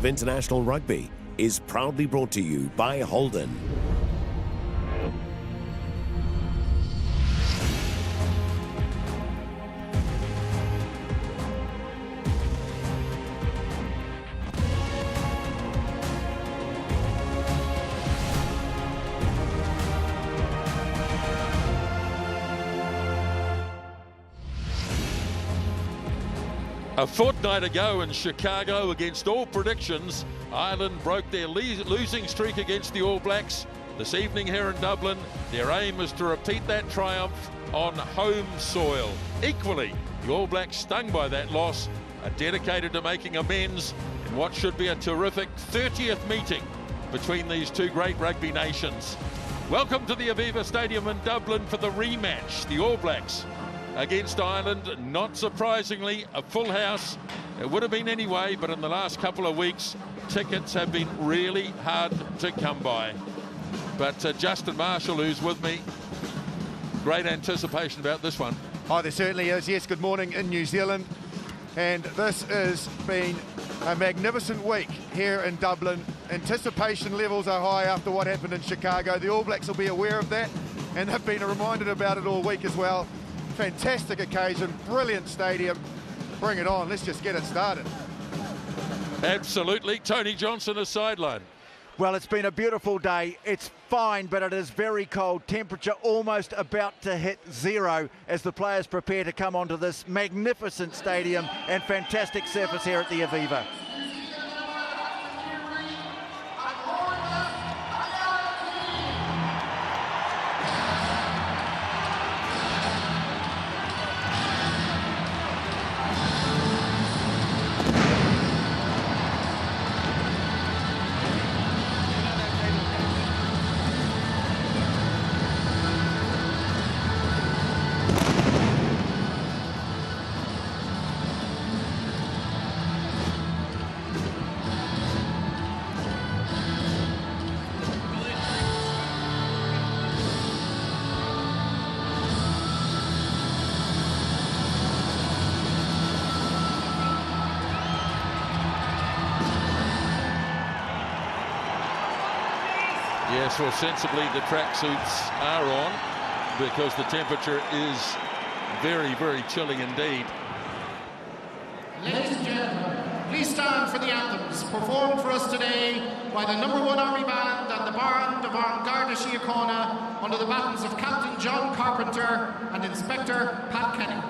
International Rugby is proudly brought to you by Holden. A fortnight ago in Chicago, against all predictions, Ireland broke their losing streak against the All Blacks. This evening here in Dublin, their aim is to repeat that triumph on home soil. Equally, the All Blacks, stung by that loss, are dedicated to making amends in what should be a terrific 30th meeting between these two great rugby nations. Welcome to the Aviva Stadium in Dublin for the rematch. The All Blacks against Ireland, not surprisingly, a full house. It would have been anyway, but in the last couple of weeks, tickets have been really hard to come by. But Justin Marshall, who's with me, great anticipation about this one. Oh, there certainly is. Yes, good morning in New Zealand. And this has been a magnificent week here in Dublin. Anticipation levels are high after what happened in Chicago. The All Blacks will be aware of that, and they've been reminded about it all week as well. Fantastic occasion, brilliant stadium. Bring it on, let's just get it started. Absolutely. Tony Johnson, a sideline. Well, it's been a beautiful day. It's fine, but it is very cold. Temperature almost about to hit zero as the players prepare to come onto this magnificent stadium and fantastic surface here at the Aviva. Yes, well, sensibly the tracksuits are on because the temperature is very, very chilly indeed. Ladies and gentlemen, please stand for the anthems performed for us today by the #1 Army Band and the Band of Garda Síochána under the batons of Captain John Carpenter and Inspector Pat Kenny.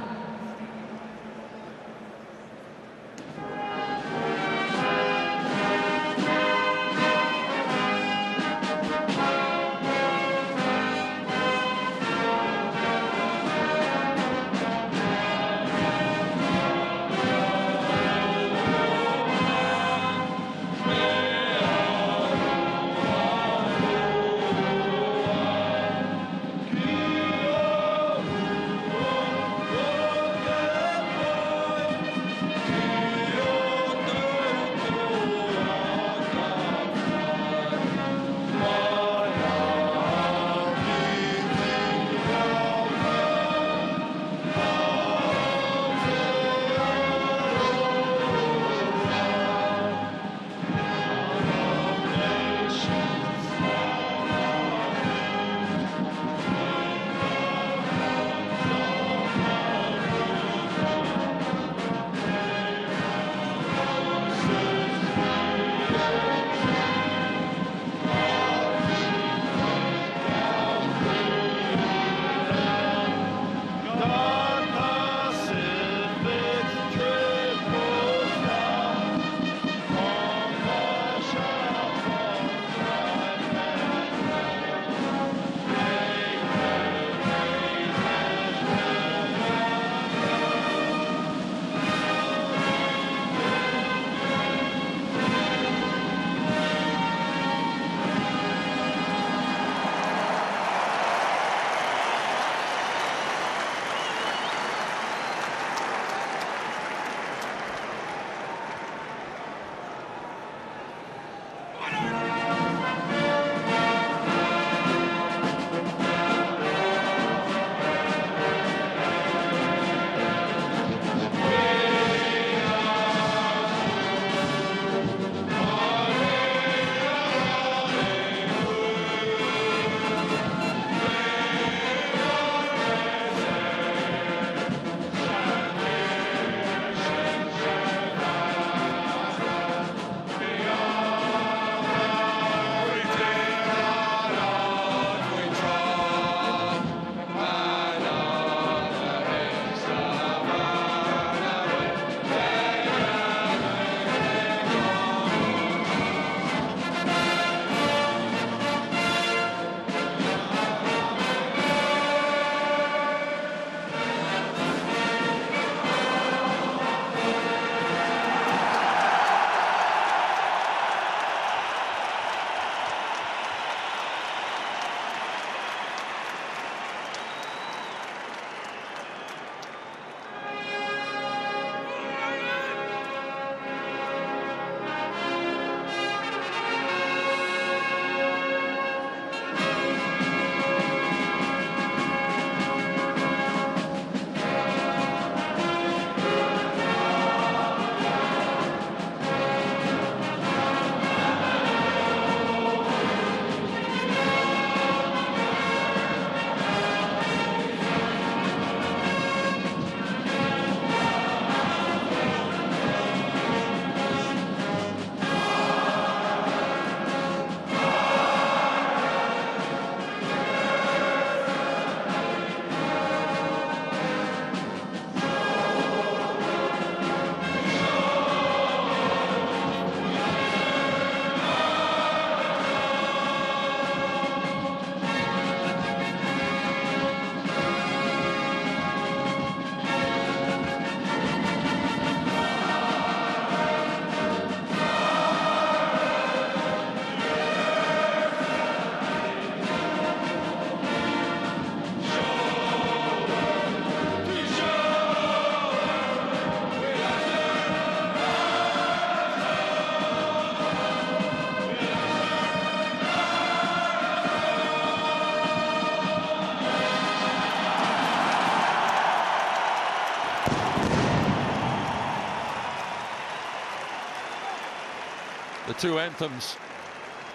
the two anthems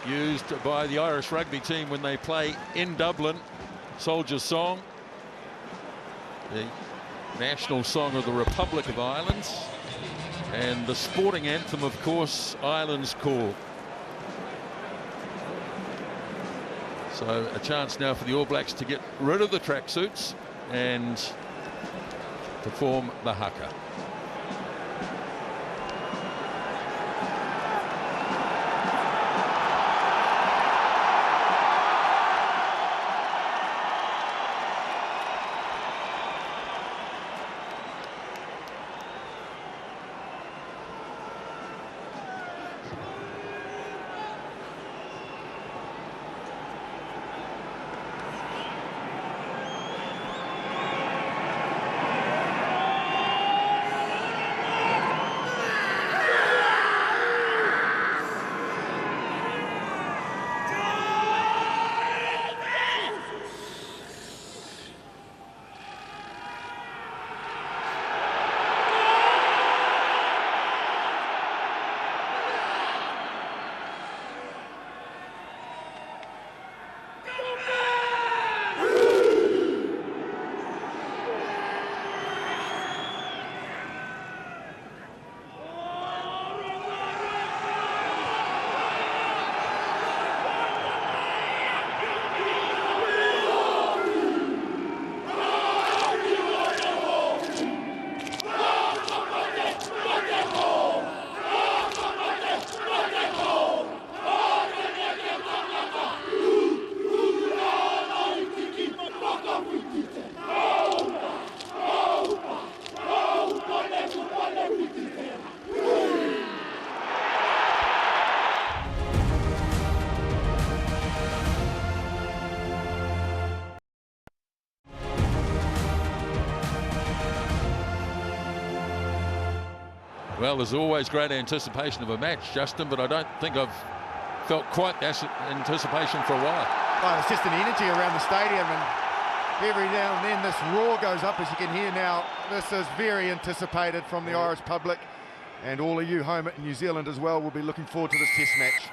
used by the Irish rugby team when they play in Dublin. Soldier's Song, the national song of the Republic of Ireland, and the sporting anthem, of course, Ireland's Call. So a chance now for the All Blacks to get rid of the tracksuits and perform the haka. Well, there's always great anticipation of a match, Justin, but I don't think I've felt quite that anticipation for a while. Oh, it's just an energy around the stadium, and every now and then this roar goes up, as you can hear now. This is very anticipated from the Irish public, and all of you home at New Zealand as well will be looking forward to this test match.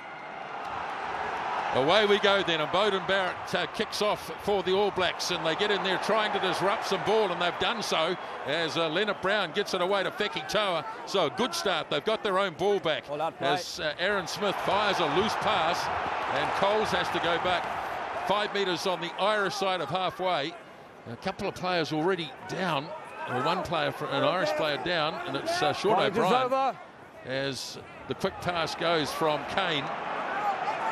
Away we go then, and Beauden Barrett kicks off for the All Blacks, and they get in there trying to disrupt some ball, and they've done so as Leonard Brown gets it away to Feki Toa. So a good start. They've got their own ball back as Aaron Smith fires a loose pass, and Coles has to go back 5 metres on the Irish side of halfway. A couple of players already down, or one player, an Irish player down, and it's Sean O'Brien as the quick pass goes from Kane.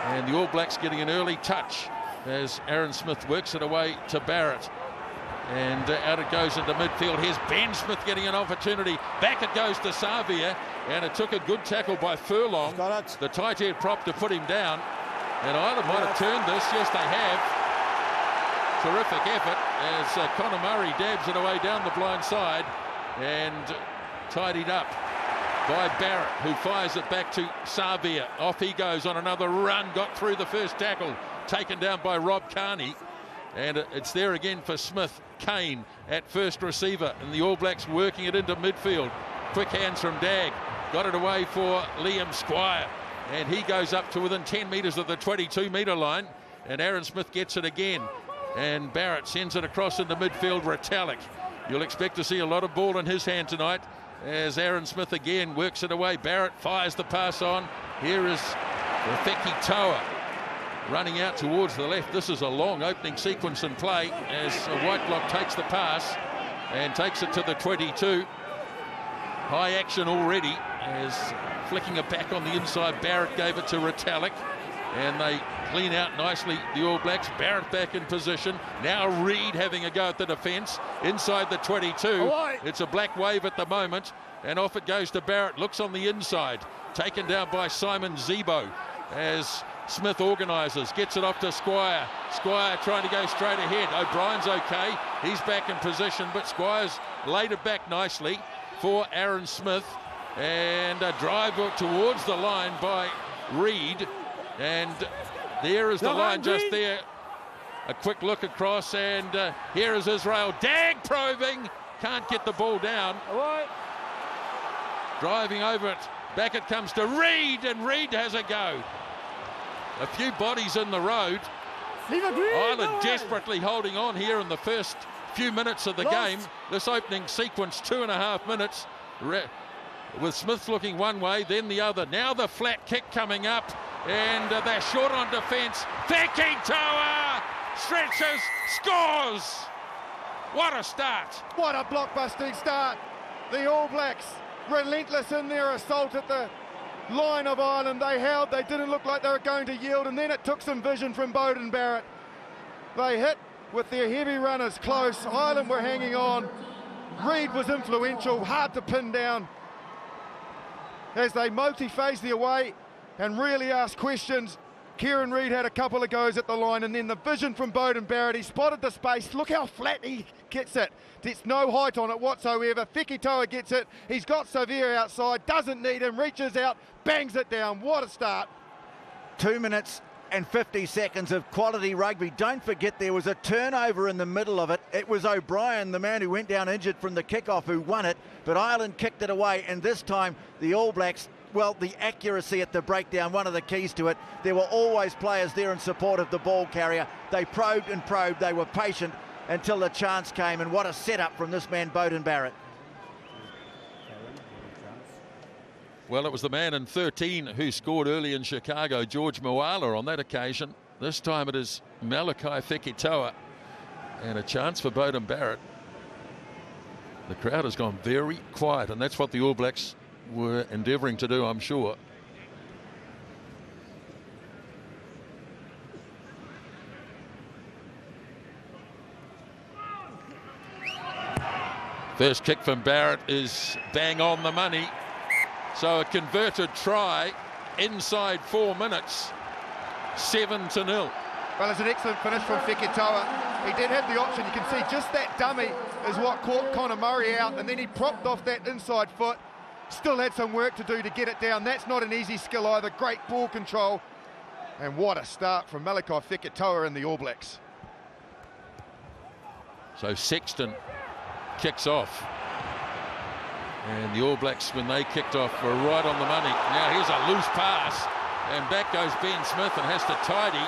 And the All Blacks getting an early touch as Aaron Smith works it away to Barrett. And out it goes into midfield. Here's Ben Smith getting an opportunity. Back it goes to Savia. And it took a good tackle by Furlong, the tight head prop, to put him down. And Ireland might have turned this. Yes, they have. Terrific effort as Conor Murray dabs it away down the blind side and tidied up by Barrett, who fires it back to Savia. Off he goes on another run, got through the first tackle, taken down by Rob Carney. And it's there again for Smith. Kane at first receiver, and the All Blacks working it into midfield. Quick hands from Dag, got it away for Liam Squire, and he goes up to within 10 metres of the 22-metre line, and Aaron Smith gets it again, and Barrett sends it across into midfield. Retallick, you'll expect to see a lot of ball in his hand tonight as Aaron Smith again works it away. Barrett fires the pass on. Here is Feki Toa running out towards the left. This is a long opening sequence in play as Whitelock takes the pass and takes it to the 22. High action already as flicking it back on the inside. Barrett gave it to Retallick, and they clean out nicely, the All Blacks. Barrett back in position. Now Reid having a go at the defence inside the 22. It's a black wave at the moment, and off it goes to Barrett. Looks on the inside, taken down by Simon Zebo as Smith organises, gets it off to Squire. Squire trying to go straight ahead. O'Brien's okay, he's back in position, but Squire's laid it back nicely for Aaron Smith, and a drive towards the line by Reid, and there is the line just there. A quick look across, and here is Israel. Dag probing, can't get the ball down. Driving over it Back it comes to Reid, and Reid has a go. A few bodies in the road. Ireland desperately holding on here in the first few minutes of the game. This opening sequence, 2.5 minutes, with Smith looking one way, then the other. Now the flat kick coming up, and they're short on defence. Fekitoa stretches, scores! What a start! What a blockbusting start. The All Blacks relentless in their assault at the line of Ireland. They held, they didn't look like they were going to yield, and then it took some vision from Beauden Barrett. They hit with their heavy runners close. Ireland were hanging on. Reid was influential, hard to pin down as they multi-phased their way and really asked questions. Kieran Reid had a couple of goes at the line, and then the vision from Beauden Barrett. He spotted the space. Look how flat he gets it. It's no height on it whatsoever. Fekitoa gets it. He's got Severe outside, doesn't need him, reaches out, bangs it down. What a start. 2 minutes and 50 seconds of quality rugby. Don't forget there was a turnover in the middle of it. It was O'Brien, the man who went down injured from the kickoff, who won it, but Ireland kicked it away, and this time the All Blacks, well, the accuracy at the breakdown, one of the keys to it. There were always players there in support of the ball carrier. They probed and probed. They were patient until the chance came, and what a setup from this man, Beauden Barrett. Well, it was the man in 13 who scored early in Chicago, George Moala, on that occasion. This time it is Malachi Fekitoa, and a chance for Beauden Barrett. The crowd has gone very quiet, and that's what the All Blacks were endeavouring to do, I'm sure. First kick from Barrett is bang on the money. So a converted try inside 4 minutes, 7-0. Well, it's an excellent finish from Fekitoa. He did have the option. You can see just that dummy is what caught Conor Murray out, and then he propped off that inside foot. Still had some work to do to get it down. That's not an easy skill either. Great ball control. And what a start from Malachi Fekitoa and the All Blacks. So Sexton kicks off. And the All Blacks, when they kicked off, were right on the money. Now here's a loose pass, and back goes Ben Smith and has to tidy.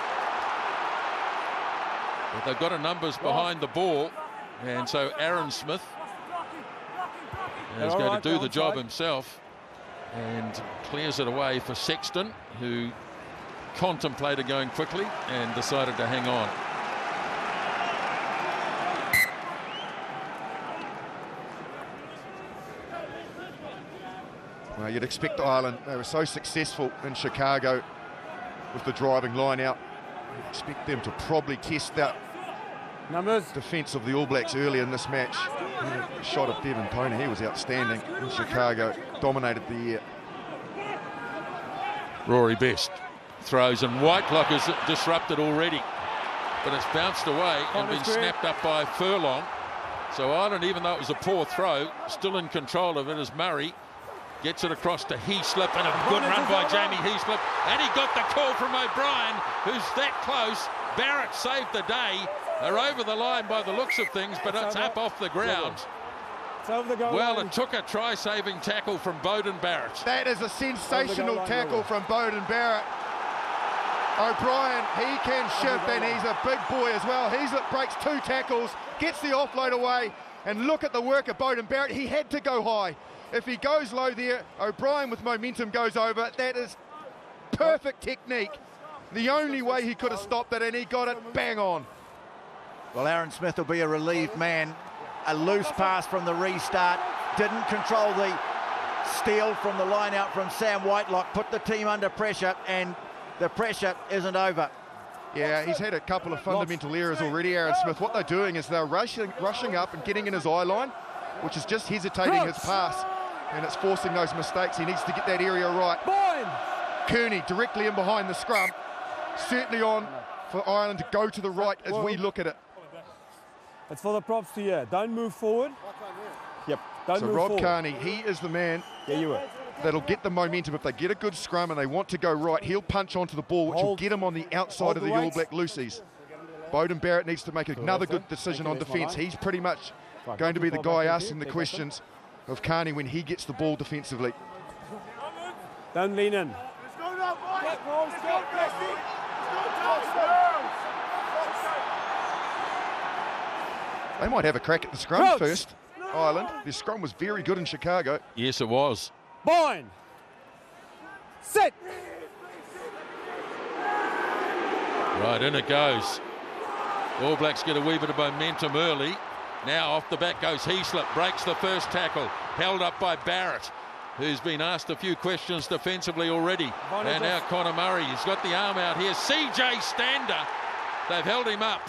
But they've got a numbers behind the ball, and so Aaron Smith is going to do the job himself and clears it away for Sexton, who contemplated going quickly and decided to hang on. Well, you'd expect Ireland, they were so successful in Chicago with the driving line out. You'd expect them to probably test that defence of the All Blacks early in this match. The shot of Devon Pona, he was outstanding in Chicago, dominated the year. Rory Best throws, and Whitelock is disrupted already, but it's bounced away and been snapped up by Furlong. So Ireland, even though it was a poor throw, still in control of it as Murray gets it across to Heaslip, and a good run by Jamie Heaslip, and he got the call from O'Brien, who's that close. Barrett saved the day. They're over the line by the looks of things, but it's up off the ground. Well, it took a try-saving tackle from Beauden Barrett. That is a sensational tackle from Beauden Barrett. O'Brien, he can ship, and he's a big boy as well. Heaslip breaks 2 tackles, gets the offload away, and look at the work of Beauden Barrett. He had to go high. If he goes low there, O'Brien with momentum goes over. That is perfect technique. The only way he could have stopped it, and he got it bang on. Well, Aaron Smith will be a relieved man. A loose pass from the restart. Didn't control the steal from the line out from Sam Whitelock. Put the team under pressure, and the pressure isn't over. Yeah, he's had a couple of fundamental errors already, Aaron Smith. What they're doing is they're rushing up and getting in his eye line, which is just hesitating his pass, and it's forcing those mistakes. He needs to get that area right. Kearney directly in behind the scrum. Certainly on for Ireland to go to the right as we look at it. It's for the props to you. Don't move forward. Yep. Don't so move Rob forward. Kearney, he is the man that'll get the momentum. If they get a good scrum and they want to go right, he'll punch onto the ball, which will get him on the outside of the All Black loosies. Beauden Barrett needs to make another good decision on defence. He's pretty much going to be the guy asking the questions of Kearney when he gets the ball defensively. Don't lean in. Let's go now, boys. Let's go, Messi. Let's go, They might have a crack at the scrum Crouch. first, Ireland. Their scrum was very good in Chicago. Yes, it was. Bind. Sit. Right, in it goes. All Blacks get a wee bit of momentum early. Now off the back goes Heaslip, breaks the first tackle, held up by Barrett, who's been asked a few questions defensively already. And now Connor Murray, he's got the arm out here. CJ Stander, they've held him up.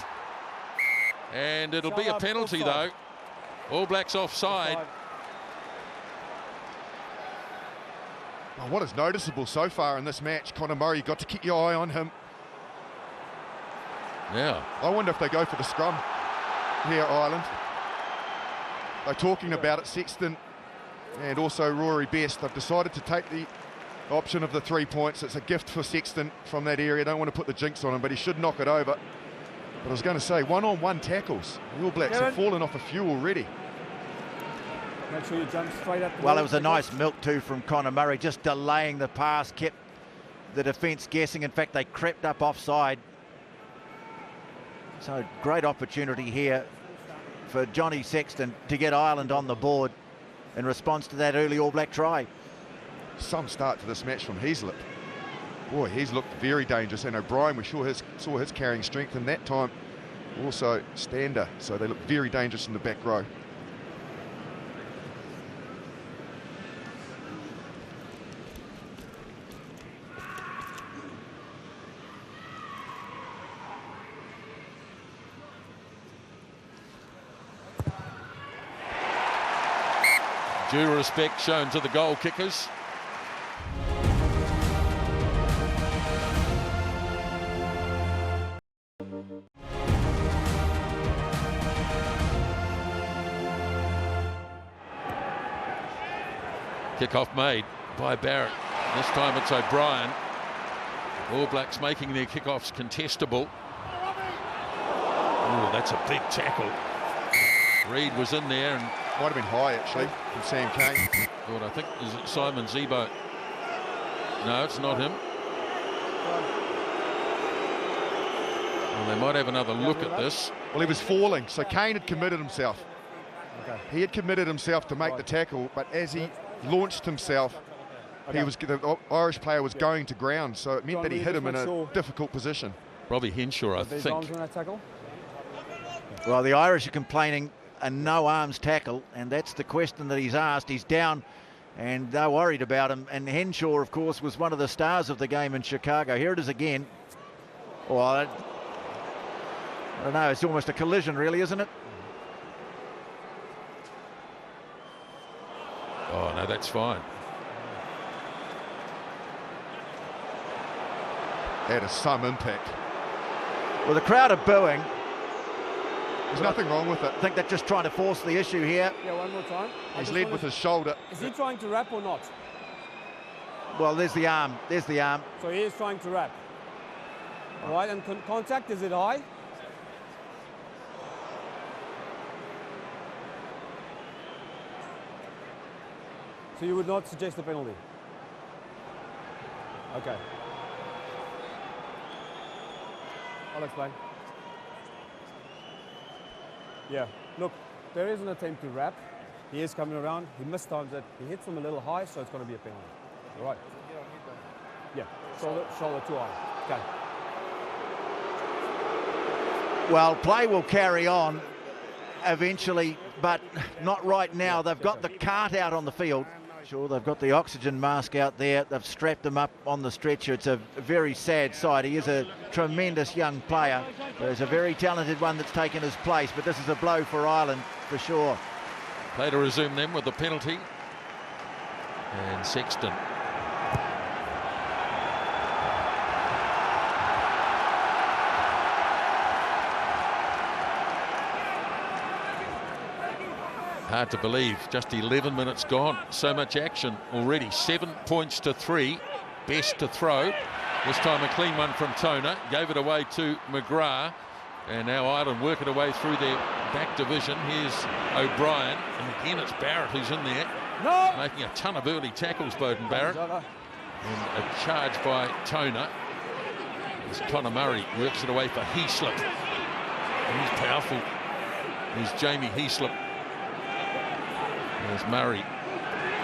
And it'll be a penalty though. All Blacks offside. Oh, what is noticeable so far in this match, Connor Murray, you've got to keep your eye on him. Yeah. I wonder if they go for the scrum here, Ireland. They're talking about it, Sexton and also Rory Best. They've decided to take the option of the 3 points. It's a gift for Sexton from that area. Don't want to put the jinx on him, but he should knock it over. But I was going to say, one-on-one tackles. The All Blacks have fallen off a few already. Make sure you jump straight up. Well, it was a nice milk too from Connor Murray, just delaying the pass, kept the defence guessing. In fact, they crept up offside. So great opportunity here for Johnny Sexton to get Ireland on the board in response to that early All Black try. Some start to this match from Heaslip. Boy, he's looked very dangerous, and O'Brien, we saw his carrying strength in that time. Also Stander, so they look very dangerous in the back row. Due respect shown to the goal kickers. Kickoff made by Barrett. This time it's O'Brien. All Blacks making their kickoffs contestable. Oh, that's a big tackle. Reid was in there and might have been high actually from Sam Kane. Good, I think, is it Simon Zebo? No, it's not him. Well, they might have another look at this. Well, he was falling, so Kane had committed himself. Okay. He had committed himself to make the tackle, but as he launched himself, the Irish player was going to ground, so it meant that he hit him in a difficult position. Robbie Henshaw, I think. Arms on that tackle? Well, the Irish are complaining a no arms tackle, and that's the question that he's asked. He's down and they're worried about him, and Henshaw of course was one of the stars of the game in Chicago. Here it is again. Well, I don't know, it's almost a collision really, isn't it? Oh no, that's fine. That is some impact. Well, the crowd are booing. There's nothing wrong with it. I think they're just trying to force the issue here. Yeah, one more time. He's led with his shoulder. Is he trying to wrap or not? Well, there's the arm. There's the arm. So he is trying to wrap. All right, and contact, is it high? So you would not suggest a penalty? Okay. I'll explain. Yeah, look, there is an attempt to wrap. He is coming around. He mistimes it. He hits him a little high, so it's going to be a penalty. All right. Yeah, shoulder too high. Okay. Well, play will carry on eventually, but not right now. They've got the cart out on the field. Sure, they've got the oxygen mask out there. They've strapped him up on the stretcher. It's a very sad sight. He is a tremendous young player. There's a very talented one that's taken his place, but this is a blow for Ireland for sure. Play to resume them with the penalty. And Sexton. Hard to believe, just 11 minutes gone. So much action already. 7 points to 3. Best to throw. This time a clean one from Toner. Gave it away to McGrath. And now Ireland work it away through their back division. Here's O'Brien. And again it's Barrett who's in there. No! Making a ton of early tackles, Beauden Barrett. And a charge by Toner. As Connor Murray works it away for Heaslip. He's powerful. Here's Jamie Heaslip. As Murray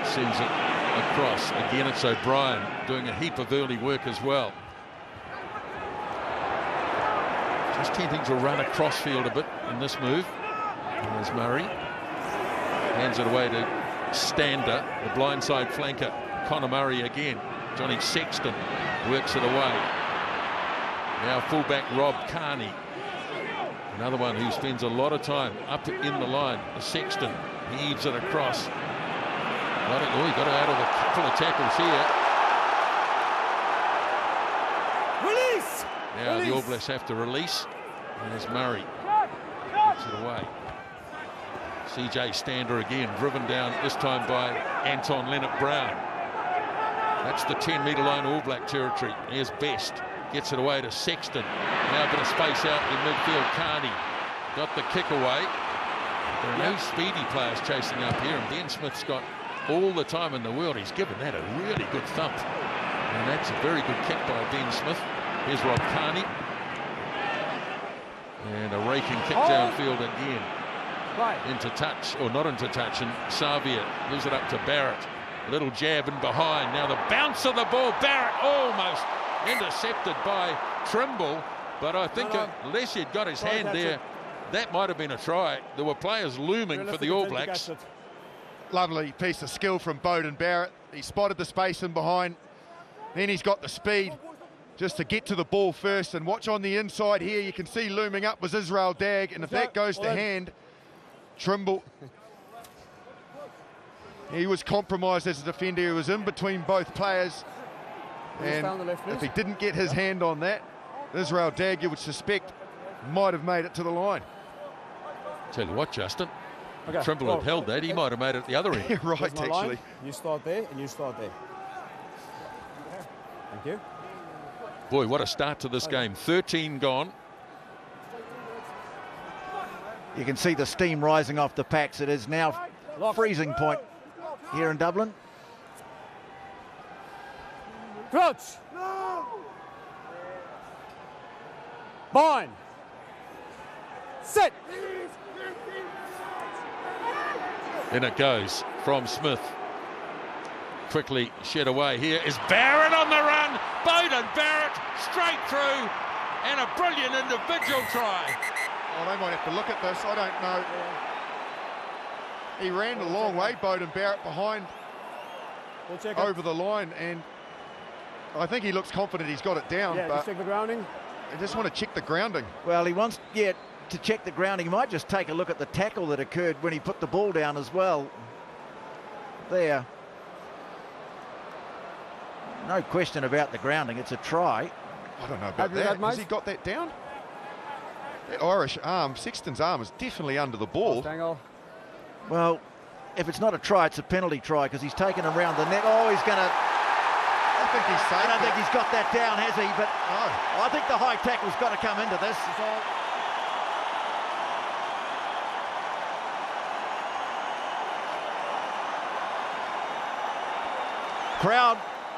sends it across. Again, it's O'Brien doing a heap of early work as well. Just tending to run across field a bit in this move. There's Murray. Hands it away to Stander, the blindside flanker. Connor Murray again. Johnny Sexton works it away. Now fullback Rob Carney. Another one who spends a lot of time up in the line. The Sexton heaves it across. He got out of a couple of tackles here. Release! Now release. The All Blacks have to release. And there's Murray. Gets it away. CJ Stander again, driven down this time by Anton Leonard-Brown. That's the 10-metre line All Black territory. Here's Best. Gets it away to Sexton. Now a bit of space out in midfield. Carney got the kick away. There are no speedy players chasing up here, and Ben Smith's got all the time in the world. He's given that a really good thump. And that's a very good kick by Ben Smith. Here's Rob Carney. And a raking kick downfield again. Into touch, or not into touch, and Savia gives it up to Barrett. A little jab in behind. Now the bounce of the ball. Barrett almost intercepted by Trimble, but I think unless he'd got his hand there, that might have been a try. There were players looming for the All Blacks. Lovely piece of skill from Beauden Barrett. He spotted the space in behind. Then he's got the speed just to get to the ball first. And watch on the inside here, you can see looming up was Israel Dagg. And if that goes to hand, Trimble, he was compromised as a defender. He was in between both players. And if he didn't get his hand on that, Israel Dagg, you would suspect, might have made it to the line. Tell you what, Justin, Trimble had held that, he might have made it at the other end. Right, actually. Line. You start there and you start there. Thank you. Boy, what a start to this game. 13 gone. You can see the steam rising off the packs. It is now freezing point here in Dublin. Crouch. Bind. Sit. In it goes from Smith. Quickly shed away. Here is Barrett on the run. Beauden Barrett straight through, and a brilliant individual try. Oh, they might have to look at this. I don't know. He ran a long way, Beauden Barrett, behind over the line, and I think he looks confident he's got it down. Yeah, but just check the grounding. I just want to check the grounding. Well, he wants, to check the grounding. He might just take a look at the tackle that occurred when he put the ball down as well. There. No question about the grounding. It's a try. I don't know about that. Has he got that down? That Irish arm, Sexton's arm, is definitely under the ball. Well, if it's not a try, it's a penalty try because he's taken him around the neck. Oh, he's going to... I think he's safe. I don't think he's got that down, has he? But no. I think the high tackle's got to come into this. Crowd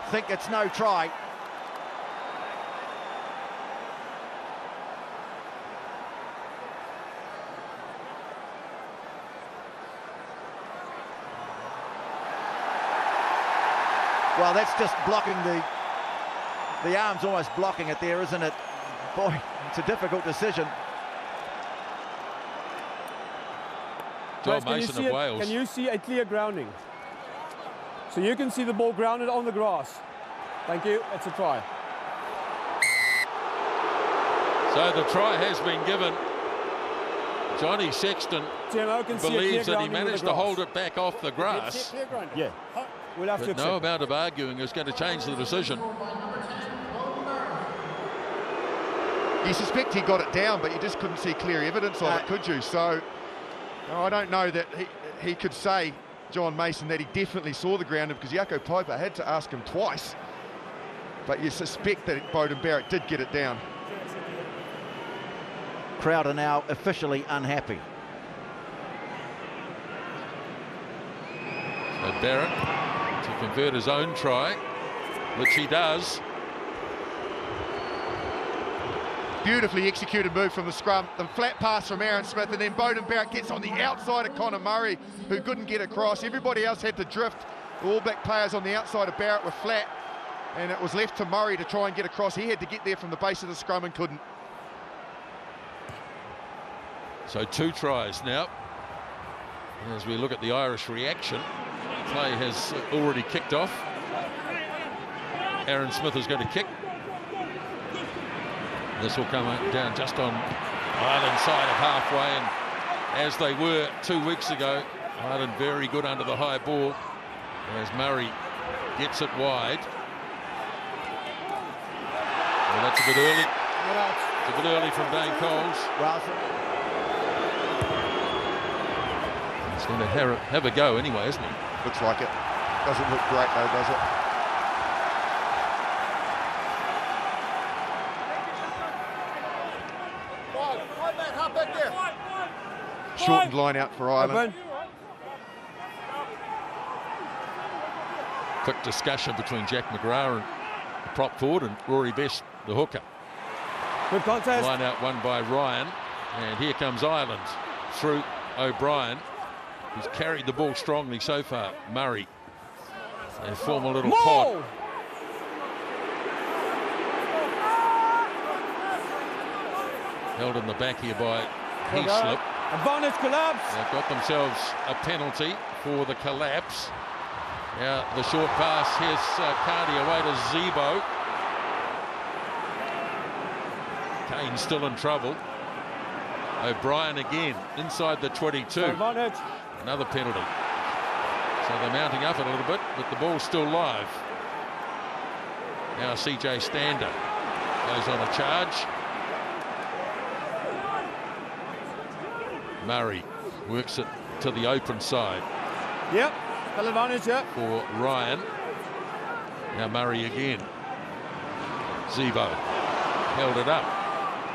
think it's no try. Well, that's just blocking the arm's almost blocking it there, isn't it? Boy, it's a difficult decision. John Mason of Wales. Can you see a clear grounding? So you can see the ball grounded on the grass. Thank you, it's a try. So the try has been given. Johnny Sexton believes that he managed to hold it back off the grass. Yeah. We'll have but no amount of arguing is going to change the decision. You suspect he got it down, but you just couldn't see clear evidence of it, could you? So I don't know that he could say, John Mason, that he definitely saw the ground because Jaco Piper had to ask him twice. But you suspect that Beauden Barrett did get it down. Crowd are now officially unhappy. So Barrett to convert his own try. which he does. Beautifully executed move from the scrum. The flat pass from Aaron Smith, and then Bowden Barrett gets on the outside of Connor Murray, who couldn't get across. Everybody else had to drift. The All Black players on the outside of Barrett were flat, and it was left to Murray to try and get across. He had to get there from the base of the scrum and couldn't. So 2 tries now. As we look at the Irish reaction, play has already kicked off. Aaron Smith is going to kick. This will come down just on Ireland side of halfway, and as they were 2 weeks ago, Ireland very good under the high ball as Murray gets it wide. Well, that's a bit early. It's a bit early from Dane Coles. He's going to have a go anyway, isn't he? Looks like it. Doesn't look great though, does it? Shortened line out for Ireland. Quick discussion between Jack McGrath and the prop forward and Rory Best, the hooker. Good contest. Line out won by Ryan, and here comes Ireland through O'Brien, who's carried the ball strongly so far. Murray, they form a little pod. Held in the back here by Heaslip. Advantage collapse. They've got themselves a penalty for the collapse. Now the short pass, here's Cardi away to Zebo. Kane still in trouble. O'Brien again inside the 22. Advantage. Another penalty. So they're mounting up a little bit, but the ball's still live. Now CJ Stander goes on a charge. Murray works it to the open side. Yep, full advantage, yep. For Ryan. Now Murray again. Zebo held it up.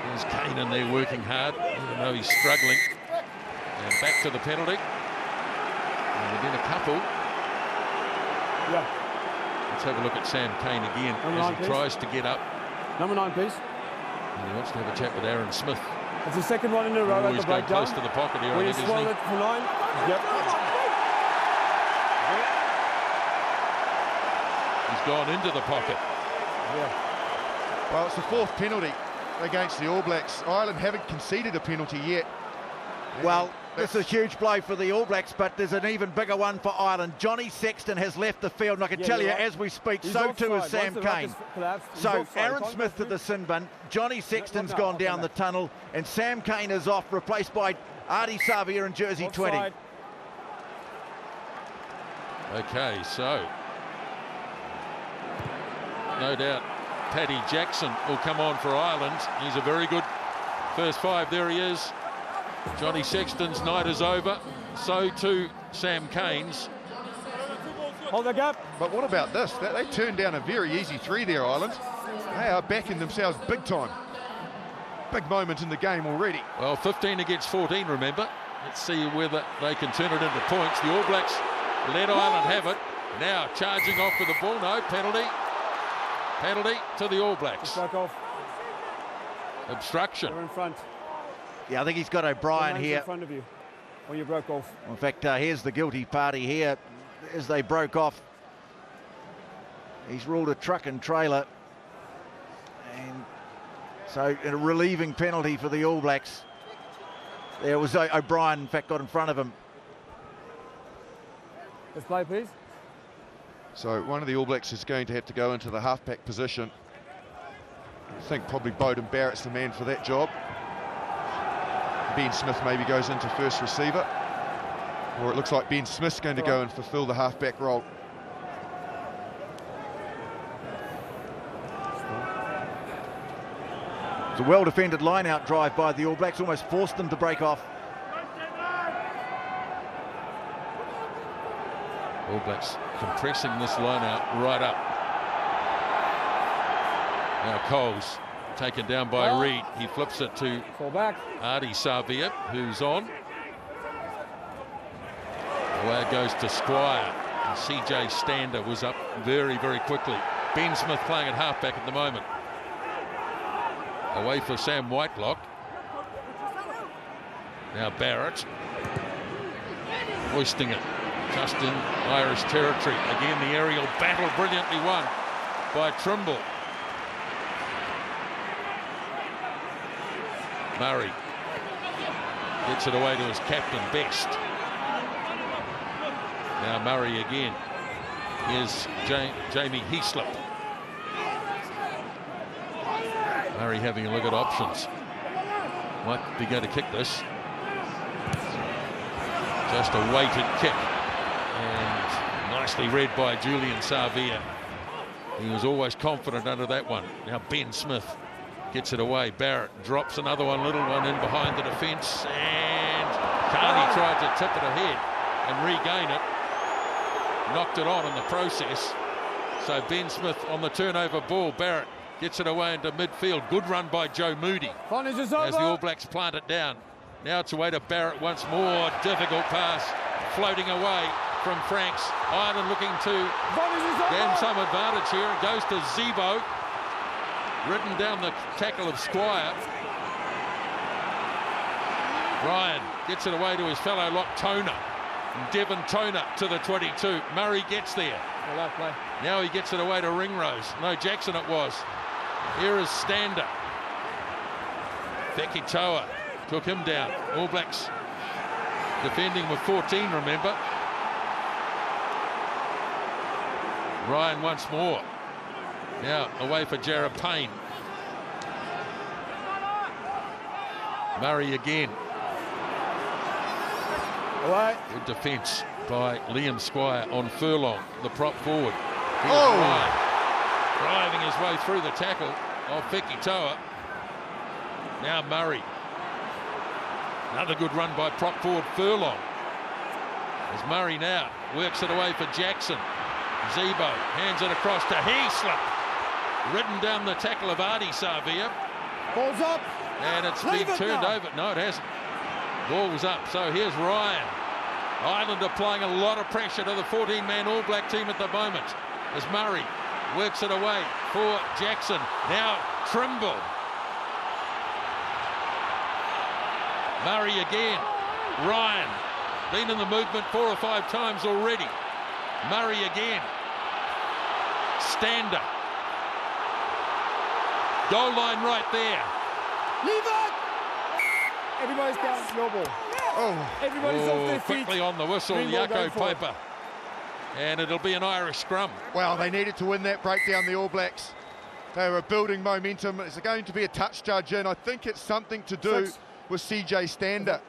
There's Kane in there working hard, even though he's struggling. And back to the penalty. And within a couple. Yeah. Let's have a look at Sam Kane again Number as 9, he please. tries to get up. Number 9, please. And he wants to have a chat with Aaron Smith. It's the second one in a row Oh, at he's the going breakdown. close to the pocket here, I Will you think, swallow isn't it for 9? Yep. He's gone into the pocket. Yeah. Well, it's the 4th penalty against the All Blacks. Ireland haven't conceded a penalty yet. Well, this is a huge blow for the All Blacks, but there's an even bigger one for Ireland. Johnny Sexton has left the field, and I can tell you, right. as we speak, He's so too offside. is Sam Once the ruck Kane. is collapsed, he's So offside. Aaron Can't Smith go to the through. sin bin, Johnny Sexton's Look gone now, down okay. the tunnel, and Sam Kane is off, replaced by Artie Savia in jersey 20. Offside. Okay, so no doubt Paddy Jackson will come on for Ireland. He's a very good first 5. There he is. Johnny Sexton's night is over. So too Sam Kane's. Hold the gap. But what about this? They turned down a very easy 3 there, Ireland. They are backing themselves big time. Big moment in the game already. Well, 15 against 14, remember. Let's see whether they can turn it into points. The All Blacks let Ireland have it. Now charging off with the ball. No, penalty. Penalty to the All Blacks. Back off. Obstruction. You're in front. Yeah, I think he's got O'Brien Your man's here. in front of you. When you broke off. In fact, here's the guilty party here as they broke off. He's ruled a truck and trailer. And so a relieving penalty for the All Blacks. There was O'Brien, in fact, got in front of him. Let's play, please. So one of the All Blacks is going to have to go into the halfback position. I think probably Bowden Barrett's the man for that job. Ben Smith maybe goes into first receiver. Or it looks like Ben Smith's going to go and fulfill the halfback role. It's a well-defended line-out drive by the All Blacks, almost forced them to break off. All Blacks compressing this line out right up. Now Coles taken down by Reid. He flips it to Fall back. Artie Savia, who's on. Away it goes to Squire. And CJ Stander was up very, very quickly. Ben Smith playing at halfback at the moment. Away for Sam Whitelock. Now Barrett. Hoisting it. Just in Irish territory. Again, the aerial battle brilliantly won by Trimble. Murray gets it away to his captain, Best. Now Murray again. Here's Jamie Heaslip. Murray having a look at options. Might be going to kick this. Just a weighted kick. And nicely read by Julian Savia. He was always confident under that one. Now Ben Smith gets it away. Barrett drops another one, little one in behind the defence. And Carney tried to tip it ahead and regain it. Knocked it on in the process. So Ben Smith on the turnover ball. Barrett gets it away into midfield. Good run by Joe Moody as the All Blacks plant it down. Now it's away to Barrett once more. Difficult pass floating away from Franks. Ireland looking to gain some advantage here. It goes to Zebo. Ridden down the tackle of Squire. Ryan gets it away to his fellow lock Toner. Devon Toner to the 22. Murray gets there. Now he gets it away to Ringrose. No, Jackson it was. Here is Stander. Fekitoa took him down. All Blacks defending with 14, remember. Ryan once more. Now away for Jarrah Payne. Murray again. Good defence by Liam Squire on Furlong, the prop forward. Ryan driving his way through the tackle of Fekitoa. Now Murray. Another good run by prop forward Furlong. As Murray now works it away for Jackson. Zebo hands it across to Heaslip. Ridden down the tackle of Artie Savia. Ball's up. And it's been turned over. No, it hasn't. Ball was up. So here's Ryan. Ireland applying a lot of pressure to the 14-man All Black team at the moment. As Murray works it away for Jackson. Now Trimble. Murray again. Ryan. Been in the movement 4 or 5 times already. Murray again. Stander. Goal line right there. Leave it! Everybody's down. Your ball. Everybody's off their feet. Quickly on the whistle, Yako Piper. And it'll be an Irish scrum. Well, they needed to win that breakdown, the All Blacks. They were building momentum. It's going to be a touch judge in. I think it's something to do with CJ Stander.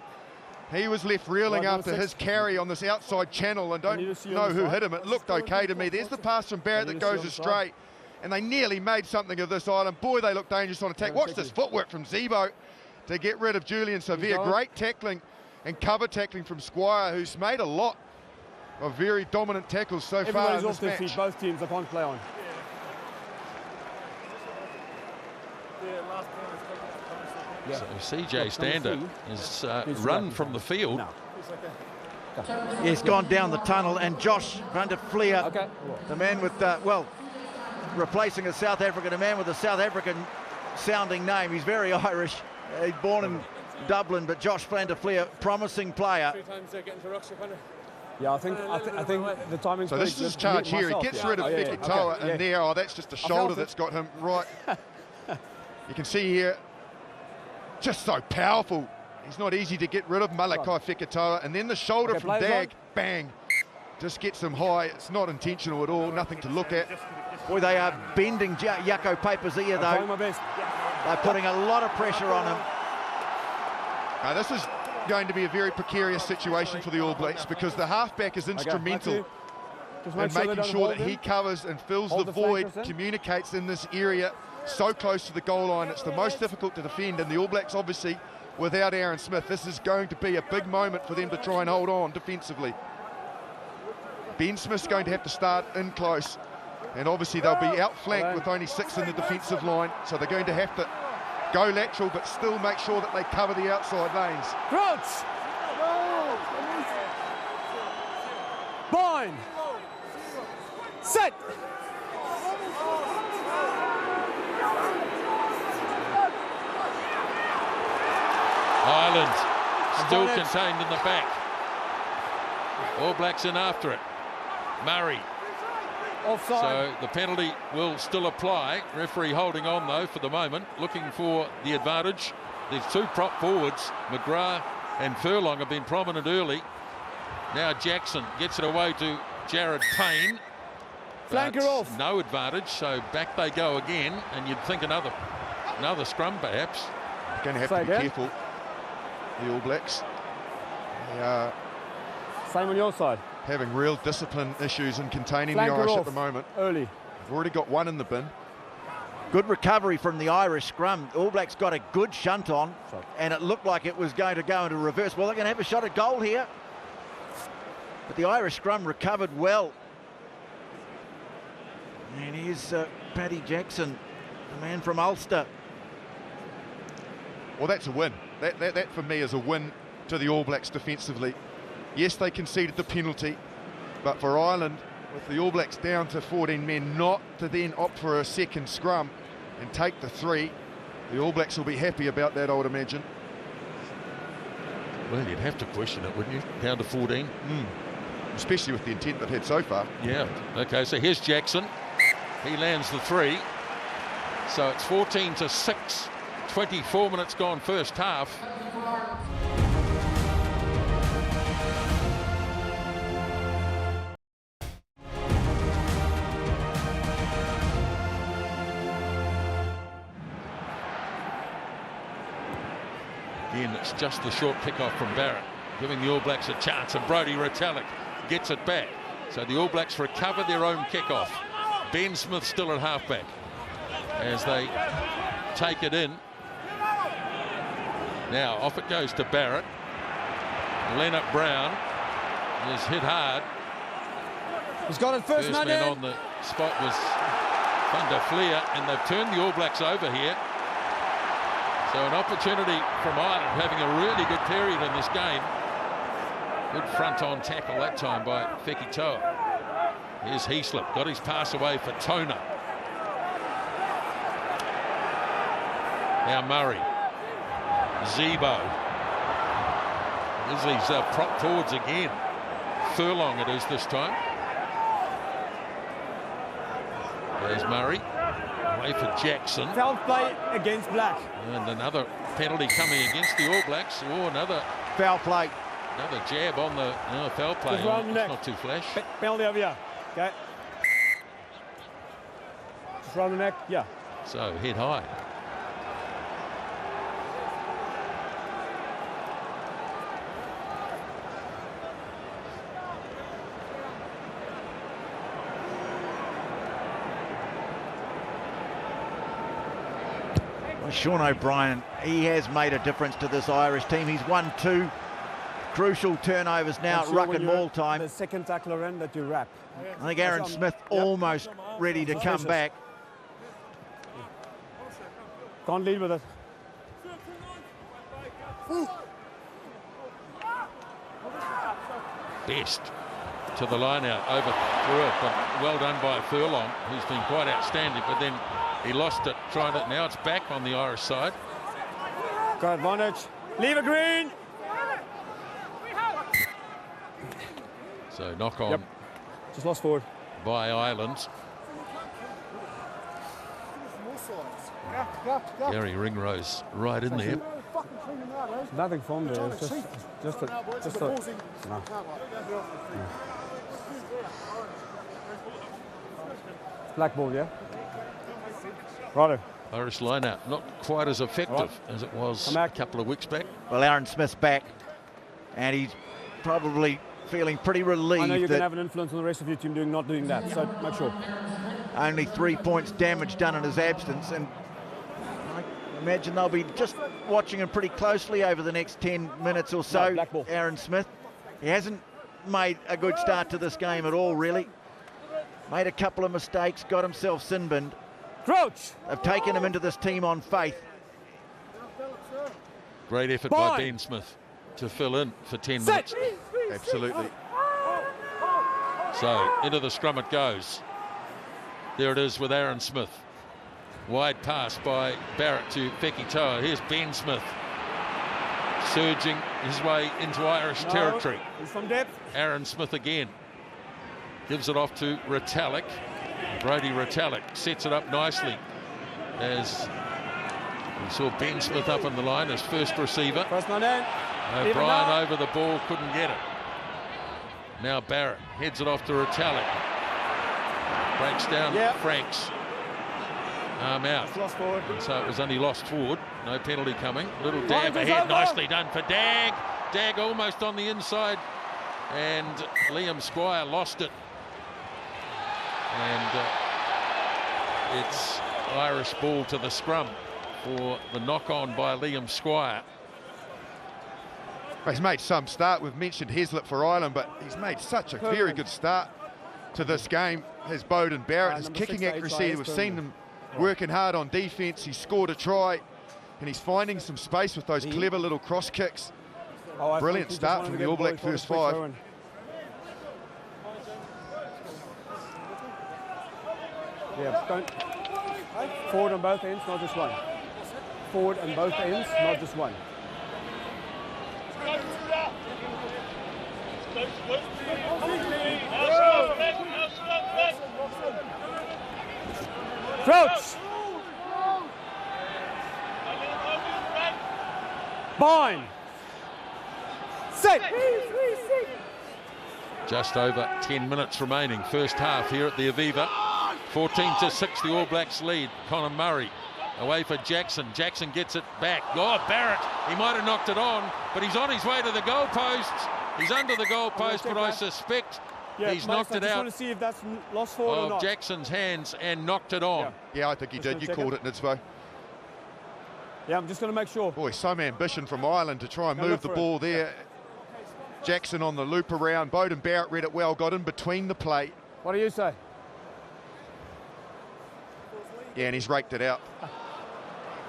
He was left reeling after his carry on this outside channel, and don't know who hit him. It looked okay to me. There's the pass from Barrett that goes astray, and they nearly made something of this Ireland. Boy, they look dangerous on attack. Watch this footwork from Zebo to get rid of Julian Savia. Great tackling and cover tackling from Squire, who's made a lot of very dominant tackles so far in this match. Feet, both teams, they can't play on. So CJ Stander is run from the field. He's gone down the tunnel, and Josh Van der Fleer, the man with, replacing a South African, a man with a South African sounding name. He's very Irish. He's born in Dublin, but Josh Van der Fleer, promising player. Yeah, I think the timing's so this is his charge here. He gets rid of Fekitoa, and there, that's just a shoulder that's got him right. You can see here, just so powerful. He's not easy to get rid of, Malakai Fekitoa, and then the shoulder from Dag, bang, just gets him high. It's not intentional at all, nothing to look at. Boy, they are bending Yako Paper's ear, though. My best. They're putting a lot of pressure on him. This is going to be a very precarious situation for the All Blacks, because the halfback is instrumental in making sure that he covers and fills the void, communicates in this area so close to the goal line. It's the most difficult to defend, and the All Blacks, obviously, without Aaron Smith, this is going to be a big moment for them to try and hold on defensively. Ben Smith's going to have to start in close, and obviously they'll be outflanked with only 6 in the defensive line, so they're going to have to go lateral but still make sure that they cover the outside lanes. Crouch! Bind! Set! Ireland still Advantage. contained in the back. All Blacks in after it. Murray. Offside. So the penalty will still apply. Referee holding on though for the moment, looking for the advantage. There's two prop forwards, McGrath and Furlong, have been prominent early. Now Jackson gets it away to Jared Payne. Flanker off. No advantage, so back they go again, and you'd think another scrum perhaps. Going to have Say to be again? careful, the All Blacks. They are Same on your side. having real discipline issues in containing the Flanker Irish off. at the moment. Early. They've already got one in the bin. Good recovery from the Irish scrum. All Blacks got a good shunt on, and it looked like it was going to go into reverse. Well, they're going to have a shot at goal here. But the Irish scrum recovered well. And here's Paddy Jackson, the man from Ulster. Well, that's a win. That for me is a win to the All Blacks defensively. Yes, they conceded the penalty, but for Ireland, with the All Blacks down to 14 men, not to then opt for a second scrum and take the 3, the All Blacks will be happy about that, I would imagine. Well, you'd have to question it, wouldn't you? Down to 14. Especially with the intent they've had so far. Yeah. Okay, so here's Jackson. He lands the 3. So it's 14-6. 24 minutes gone first half. Again, it's just the short kick-off from Barrett, giving the All Blacks a chance, and Brodie Retallick gets it back. So the All Blacks recover their own kick-off. Ben Smith still at halfback as they take it in. Now off it goes to Barrett. Leonard Brown is hit hard. He's got it first man man in. on the spot was Van der Fleer, and they've turned the All Blacks over here. So an opportunity from Ireland, having a really good period in this game. Good front-on tackle that time by Fekitoa. Here's Heaslip, got his pass away for Tona. Now Murray. Zebo. Here's these prop forwards again. Furlong it is this time. There's Murray. Away for Jackson. Foul play against Black. And another penalty coming against the All Blacks. Oh, another Foul play. jab on the foul play. Just round the It's neck. not too flash. Penalty over here. Okay. Just round the neck. Yeah. So head high. Well, Sean O'Brien, he has made a difference to this Irish team. He's won 2 crucial turnovers now at Make sure ruck when and you're maul time. The second tackler in that you wrap. I think Aaron Smith almost ready to come back. Can't lead with it. Best to the line out, overthrew it, but well done by Furlong, who's been quite outstanding, but then he lost it, tried it. Now it's back on the Irish side. Got advantage. Leave it green. So knock on Yep. Just lost forward. by Ireland. Gary Ringrose right in there. Nothing from there. It's just a no. Black ball, yeah. Righto. Irish line-out not quite as effective as it was a couple of weeks back. Well, Aaron Smith's back, and he's probably feeling pretty relieved I know you can that have an influence on the rest of your team not doing that, so make sure. only 3 points damage done in his absence, and I imagine they'll be just watching him pretty closely over the next 10 minutes or so. No, black ball. Aaron Smith, he hasn't made a good start to this game at all, really. Made a couple of mistakes, got himself sin-binned. Crouch! They've taken him into this team on faith. Great effort by Ben Smith to fill in for 10 minutes. Absolutely. So into the scrum it goes. There it is with Aaron Smith. Wide pass by Barrett to Fekitoa. Here's Ben Smith. surging his way into Irish territory. He's from depth. Aaron Smith again. Gives it off to Retallick. Brodie Retallick sets it up nicely as we saw Ben Smith up on the line as first receiver. First man in. O'Brien over the ball, couldn't get it. Now Barrett heads it off to Retallick. Breaks down Franks. Arm out. Lost forward. And so it was only lost forward. No penalty coming. Little dab Rogers ahead. over. Nicely Nicely done for Dag. Dag almost on the inside. And Liam Squire lost it. And it's Irish ball to the scrum for the knock-on by Liam Squire. He's made some start. We've mentioned Heslip for Ireland, but he's made such a very good start to this game. Has Beauden Barrett. His kicking accuracy, we've seen them working hard on defence. He's scored a try, and he's finding some space with those clever little cross kicks. Brilliant start from the All Black first five. Yeah, don't. Forward on both ends, not just one. Forward on both ends, not just one. Crouch! Bind! Set! Just over 10 minutes remaining, first half here at the Aviva. 14-6, the All Blacks lead. Conor Murray away for Jackson. Jackson gets it back. Oh, Barrett, he might have knocked it on, but he's on his way to the goalposts. He's under the goalpost, but I suspect he's knocked it out. I just want to see if that's lost forward or not. Jackson's hands and knocked it on. Yeah, I think he did. You called it, Nidsvo. Yeah, I'm just going to make sure. Boy, some ambition from Ireland to try and move the ball there. Jackson on the loop around. Beauden Barrett read it well, got in between the plate. What do you say? Yeah, and he's raked it out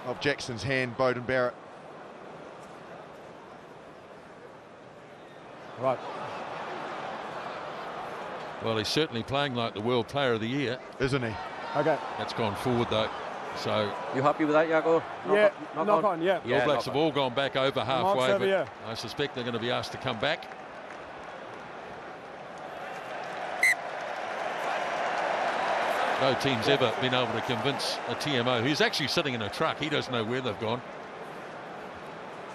of Jackson's hand, Beauden Barrett. Right. Well, he's certainly playing like the World Player of the Year. Isn't he? Okay. That's gone forward, though. So you happy with that, Jaco? Knock on, yeah. The All Blacks have all gone back over halfway, over, but I suspect they're going to be asked to come back. No team's ever been able to convince a TMO who's actually sitting in a truck. He doesn't know where they've gone.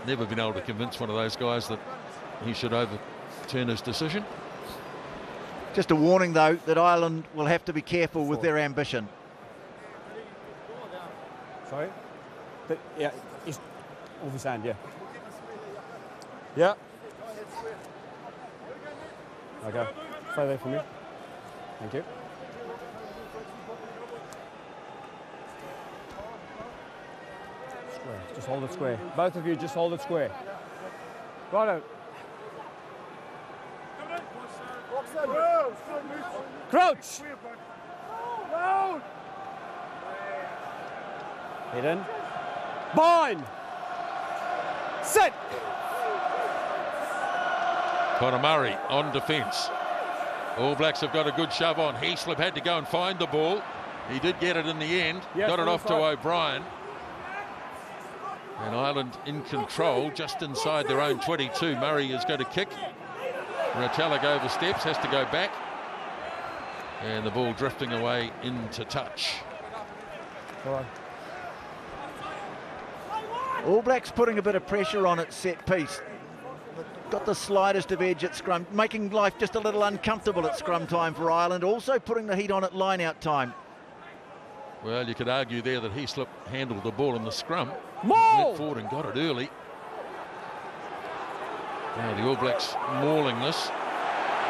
Never been able to convince one of those guys that he should overturn his decision. Just a warning, though, that Ireland will have to be careful with their ambition. Sorry? Yeah, he's off his hand, yeah. Yeah. Okay, stay there for me. Thank you. Square, just hold it square. Both of you, just hold it square. Righto. Crouch! Head in. Bind! Set! Conor Murray on defence. All Blacks have got a good shove on. Heaslip had to go and find the ball. He did get it in the end. Yes, got it off to O'Brien. And Ireland in control just inside their own 22. Murray is going to kick. Retallick oversteps, has to go back. And the ball drifting away into touch. All Blacks putting a bit of pressure on at set piece. Got the slightest of edge at scrum, making life just a little uncomfortable at scrum time for Ireland. Also putting the heat on at line-out time. Well, you could argue there that Heaslip handled the ball in the scrum. Went forward and got it early. Now the All Blacks mauling this,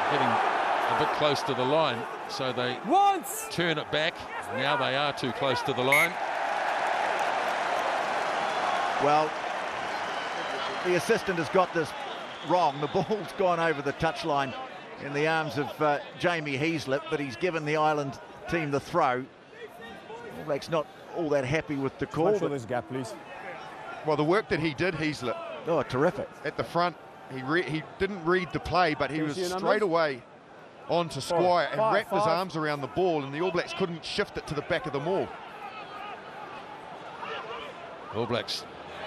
getting a bit close to the line, so they turn it back. Now they are too close to the line. Well, the assistant has got this wrong. The ball's gone over the touchline in the arms of Jamie Heaslip, but he's given the Ireland team the throw. All Blacks not all that happy with the call. Make sure there's a gap, please. Well, the work that he did, Heaslip. Oh, terrific. At the front, he didn't read the play, but he was straight away onto Squire and wrapped his arms around the ball, and the All Blacks couldn't shift it to the back of the maul. All Blacks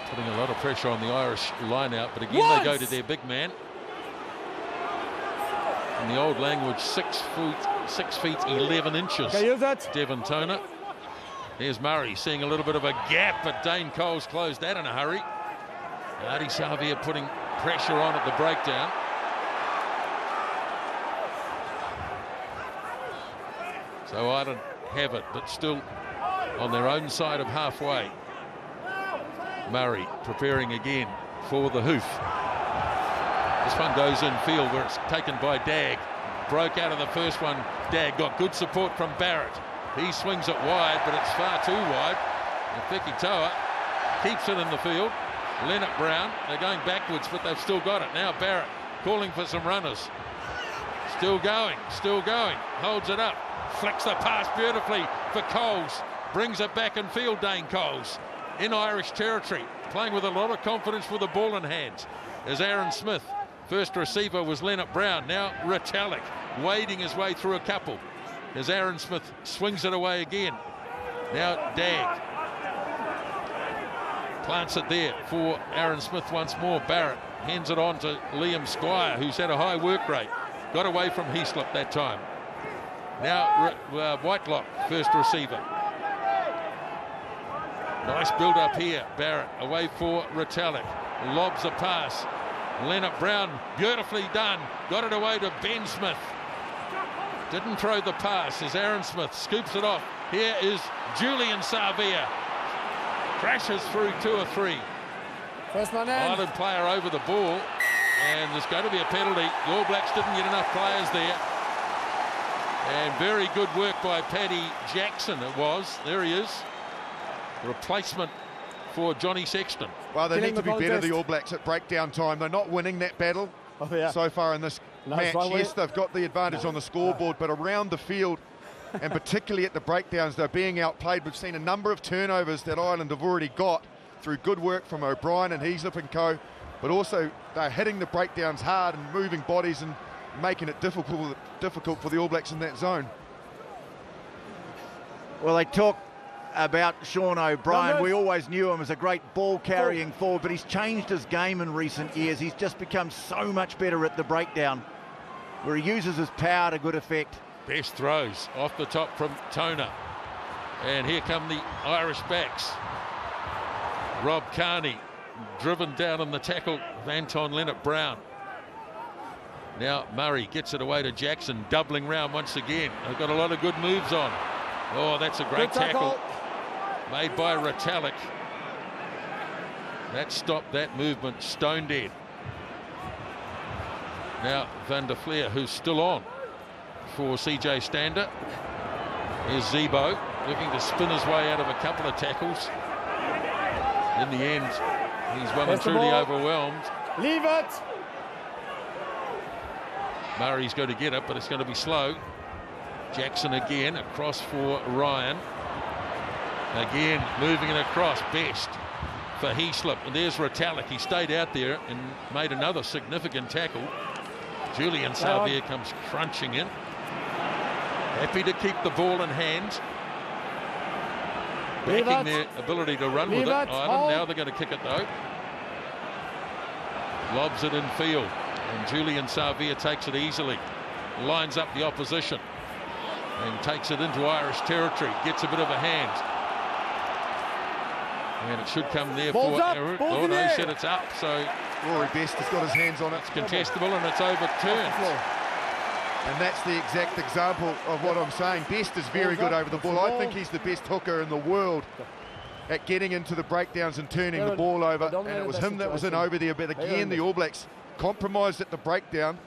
Putting a lot of pressure on the Irish line out, but again they go to their big man. In the old language, 6 feet 11 inches. Okay, use that. Devon Toner. There's Murray seeing a little bit of a gap, but Dane Coles closed that in a hurry. Adi Savia putting pressure on at the breakdown. So Ireland have it, but still on their own side of halfway. Murray preparing again for the hoof. This one goes in field where it's taken by Dagg. Broke out of the first one. Dagg got good support from Barrett. He swings it wide, but it's far too wide. And Vicky Toa keeps it in the field. Leonard Brown, they're going backwards, but they've still got it. Now Barrett calling for some runners. Still going, holds it up. Flicks the pass beautifully for Coles. Brings it back in field, Dane Coles. In Irish territory, playing with a lot of confidence with the ball in hand. There's Aaron Smith. First receiver was Leonard Brown. Now Retallick wading his way through a couple. As Aaron Smith swings it away again. Now Dagg plants it there for Aaron Smith once more. Barrett hands it on to Liam Squire, who's had a high work rate. Got away from Heaslip that time. Now Whitelock, first receiver. Nice build up here. Barrett away for Retallick. Lobs a pass. Leonard Brown, beautifully done. Got it away to Ben Smith. Didn't throw the pass as Aaron Smith scoops it off. Here is Julian Savia. Crashes through 2 or 3. First man in. Ireland player over the ball. And there's going to be a penalty. The All Blacks didn't get enough players there. And very good work by Paddy Jackson it was. There he is. Replacement for Johnny Sexton. Well, they need to be better, the All Blacks, at breakdown time. They're not winning that battle so far in this match. Yes, they've got the advantage on the scoreboard, but around the field, and particularly at the breakdowns, they're being outplayed. We've seen a number of turnovers that Ireland have already got through good work from O'Brien and Heaslip and co, but also they're hitting the breakdowns hard and moving bodies and making it difficult for the All Blacks in that zone. Well, they talk about Sean O'Brien. We always knew him as a great ball carrying forward, but he's changed his game in recent years. He's just become so much better at the breakdown, where he uses his power to good effect. Best throws off the top from Toner. And here come the Irish backs. Rob Kearney driven down on the tackle of Anton Leonard-Brown. Now Murray gets it away to Jackson, doubling round once again. They've got a lot of good moves on. Oh, that's a great tackle made by Retallick. That stopped that movement stone dead. Now Van der Fleer, who's still on for CJ Stander. Here's Zebo looking to spin his way out of a couple of tackles. In the end, he's well and truly overwhelmed. Leave it. Murray's going to get it, but it's going to be slow. Jackson again across for Ryan. Again moving it across. Best for Heaslip. And there's Retallick. He stayed out there and made another significant tackle. Julian Savia comes crunching in. Happy to keep the ball in hand. Backing their ability to run with it. Ireland. Now they're going to kick it though. Lobs it in field. And Julian Savia takes it easily. Lines up the opposition. And takes it into Irish territory. Gets a bit of a hand. And it should come there for Aaron. Oh no, he said it's up. So Rory Best has got his hands on it. It's contestable and it's overturned. And that's the exact example of what I'm saying. Best is very good over the ball. I think he's the best hooker in the world at getting into the breakdowns and turning the ball over. And it was him that was in over there. But again, the All Blacks compromised at the breakdown.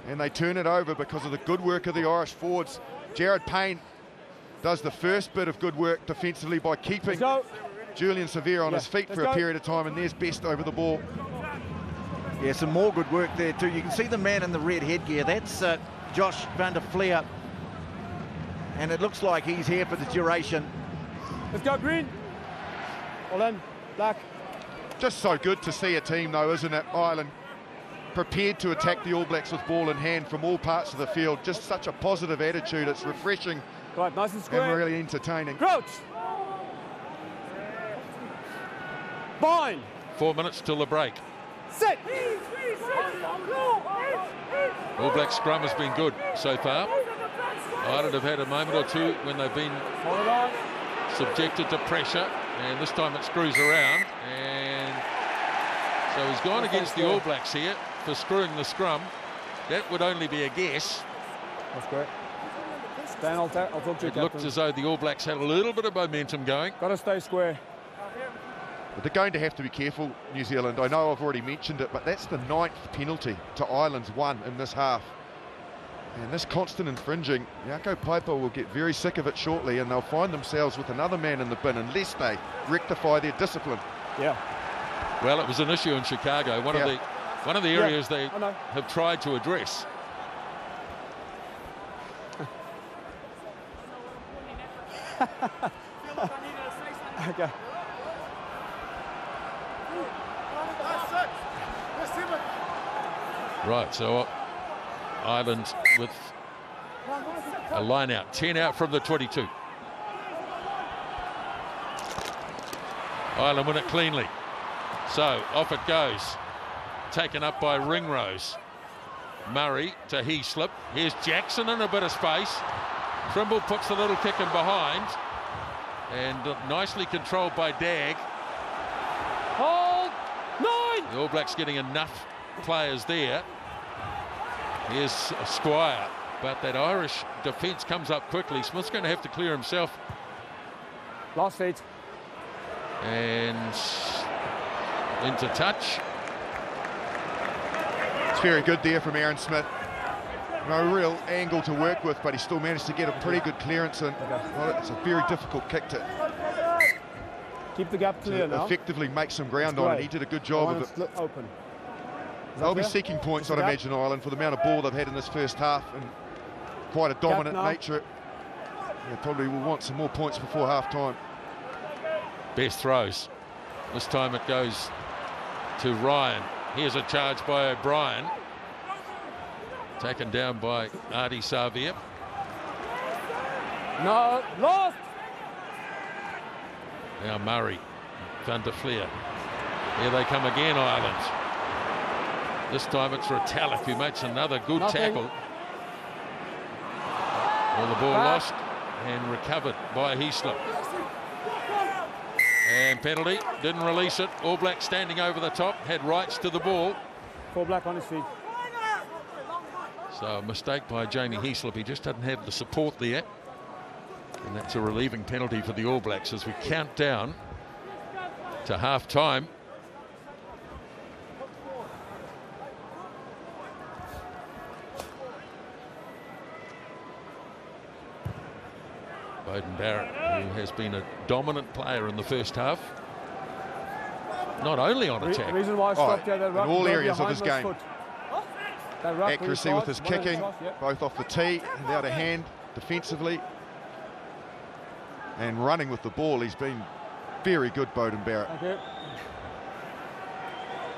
And they turn it over because of the good work of the Irish forwards. Jared Payne does the first bit of good work defensively by keeping Julian Savia on his feet for a period of time, and there's Best over the ball. Yeah, some more good work there too. You can see the man in the red headgear. That's Josh Van der Fleer, and it looks like he's here for the duration. Let's go green. Well then, black. Just so good to see a team though, isn't it? Ireland prepared to attack the All Blacks with ball in hand from all parts of the field. Just such a positive attitude. It's refreshing nice and square. And really entertaining. Crouch. Bind. 4 minutes till the break. Sit. All Black scrum has been good so far. Ireland have had a moment or two when they've been Hold on. subjected to pressure, and this time it screws around, and so he's gone against the All Blacks here for screwing the scrum. That would only be a guess. That's great. Dan, I'll talk to you, It Captain. looked as though the All Blacks had a little bit of momentum going. Got to stay square. But they're going to have to be careful, New Zealand. I know I've already mentioned it, but that's the 9th penalty to Ireland's 1 in this half. And this constant infringing, Jaco Paipo will get very sick of it shortly, and they'll find themselves with another man in the bin unless they rectify their discipline. Yeah. Well, it was an issue in Chicago. One of the areas they I know. have tried to address. Okay. Right, so Ireland with a line out, 10 out from the 22. Ireland win it cleanly. So off it goes. Taken up by Ringrose. Murray to Heaslip. Here's Jackson in a bit of space. Trimble puts the little kick in behind. And nicely controlled by Dagg. Hold. 9. The All Blacks getting enough players there. Here's Squire, but that Irish defence comes up quickly. Smith's going to have to clear himself. Last feet. And into touch. It's very good there from Aaron Smith. No real angle to work with, but he still managed to get a pretty good clearance in. Well, it's a very difficult kick to Keep the gap clear now. effectively make some ground That's on, great. and he did a good I job want of it it. split open. Is that They'll be fair? seeking points, I'd Gap. imagine, Ireland, for the amount of ball they've had in this first half, and quite a dominant now. nature. They probably will want some more points before half-time. Best throws. This time it goes to Ryan. Here's a charge by O'Brien. Taken down by Artie Savia. No. Lost. Now Murray. Van der Fleer. Here they come again, Ireland. This time it's Retallick who makes another good Nothing. tackle. Well, the ball Back. lost and recovered by Heaslip. And penalty, didn't release it. All Blacks standing over the top, had rights to the ball. 4 Black on his feet. So a mistake by Jamie Heaslip. He just doesn't have the support there. And that's a relieving penalty for the All Blacks as we count down to half time. Beauden Barrett, who has been a dominant player in the first half, not only on The attack. reason why I stopped there, that in ruck all goes areas of behind his his game. foot. That ruck Accuracy really with his fast, one of the kicking, shots, yeah. both off the tee and out of hand, defensively. And running with the ball, he's been very good, Beauden Barrett. Thank you.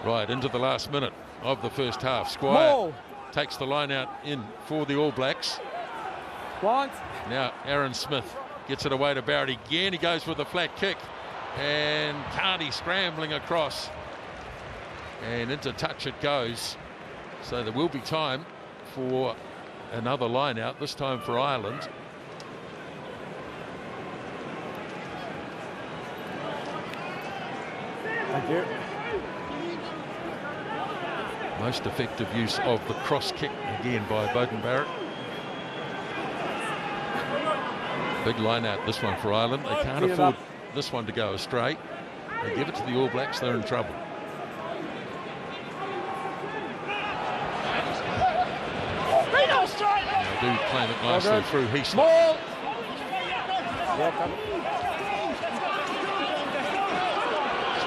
Right into the last minute of the first half. Squire Ball. takes the line out in for the All Blacks. Once. Now Aaron Smith gets it away to Barrett again. He goes with a flat kick, and Carney scrambling across, and into touch it goes. So there will be time for another line out, this time for Ireland. Thank you. Most effective use of the cross kick again by Beauden Barrett. Big line out, this one for Ireland. They can't Clean it afford up. this one to go astray. They give it to the All Blacks, they're in trouble. They do claim it nicely good. through Heaslip. Ball. Welcome.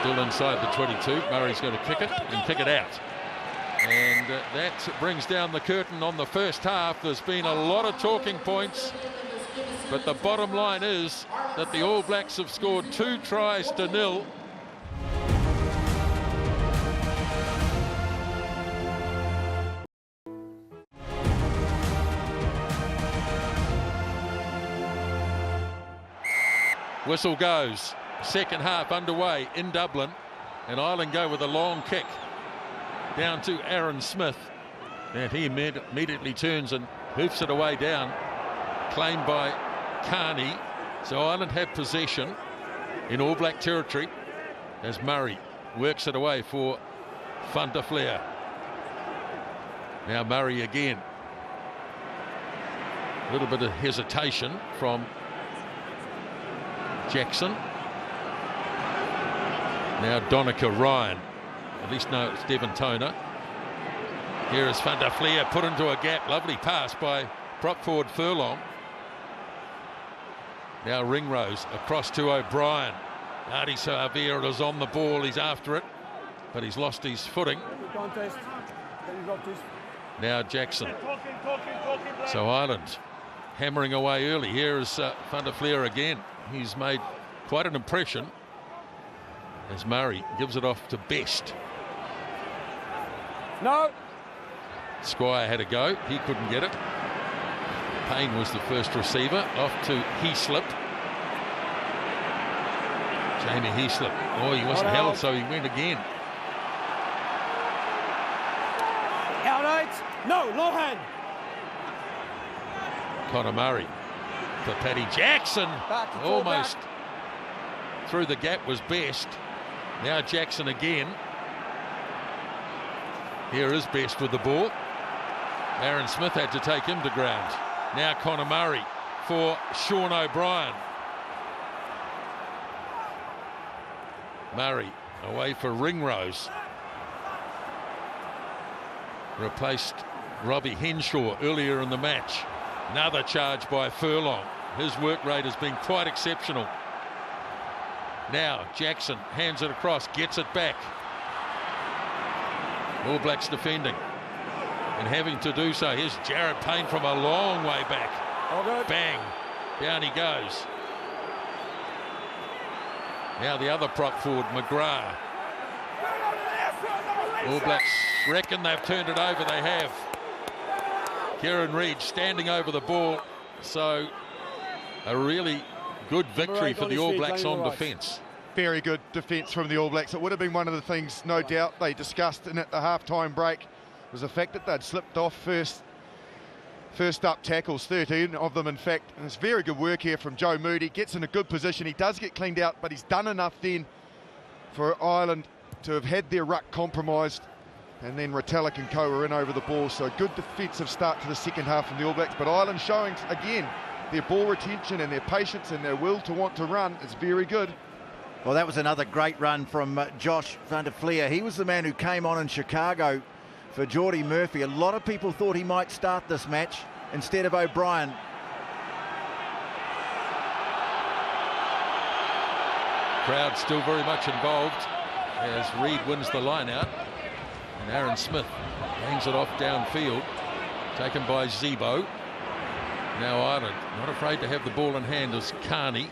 Still inside the 22. Murray's going to kick it and kick it out. And that brings down the curtain on the first half. There's been a lot of talking points, but the bottom line is that the All Blacks have scored 2 tries to 0. Whistle goes. Second half underway in Dublin. And Ireland go with a long kick down to Aaron Smith. And he immediately turns and hoofs it away down. Claimed by Carney. So Ireland have possession in All Black territory as Murray works it away for Van der Fleer. Now Murray again. A little bit of hesitation from Jackson. Now Donica Ryan. At least no, it's Devon Toner. Here is Van der Fleer put into a gap. Lovely pass by prop forward Furlong. Now Ringrose across to O'Brien. Artie Savia is on the ball. He's after it, but he's lost his footing. Now Jackson. So Ireland hammering away early. Here is Van der Fleer again. He's made quite an impression as Murray gives it off to Best. No. Squire had a go. He couldn't get it. Payne was the first receiver. Off to Heaslip. Jamie Heaslip. Oh, he wasn't held, so he went again. Out 8. No, low hand. Connor Murray for Paddy Jackson. Almost through the gap was Best. Now Jackson again. Here is Best with the ball. Aaron Smith had to take him to ground. Now Connor Murray for Sean O'Brien. Murray away for Ringrose. Replaced Robbie Henshaw earlier in the match. Another charge by Furlong. His work rate has been quite exceptional. Now Jackson hands it across, gets it back. All Blacks defending and having to do so. Here's Jared Payne from a long way back. Bang, down he goes. Now the other prop forward, McGrath. All Blacks reckon they've turned it over. They have. Kieran Reid standing over the ball. So a really good victory for the All Blacks on defence. Very good defence from the All Blacks. It would have been one of the things, no doubt, they discussed in at the half-time break, was the fact that they'd slipped off first up tackles, 13 of them in fact. And it's very good work here from Joe Moody. Gets in a good position. He does get cleaned out, but he's done enough then for Ireland to have had their ruck compromised. And then Retallick and co are in over the ball. So good defensive start to the second half from the All Blacks. But Ireland showing again their ball retention and their patience and their will to want to run is very good. Well, that was another great run from Josh Van der Fleer. He was the man who came on in Chicago for Geordie Murphy. A lot of people thought he might start this match instead of O'Brien. Crowd still very much involved as Reid wins the line out. And Aaron Smith hangs it off downfield. Taken by Zebo. Now Ireland not afraid to have the ball in hand as Carney.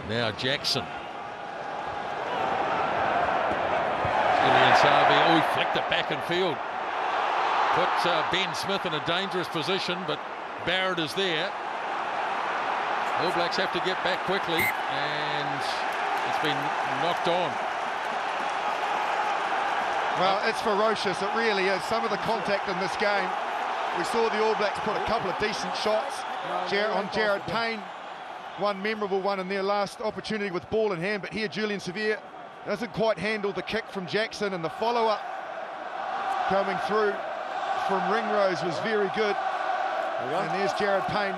Now Jackson. Julian Savia. Oh, he flicked it back in field. Put Ben Smith in a dangerous position, but Barrett is there. All Blacks have to get back quickly, and it's been knocked on. Well, it's ferocious. It really is. Some of the contact in this game. We saw the All Blacks put a couple of decent shots on Jared Payne. One memorable one in their last opportunity with ball in hand, but here Julian Savia doesn't quite handle the kick from Jackson, and the follow-up coming through from Ringrose was very good. And there's Jared Payne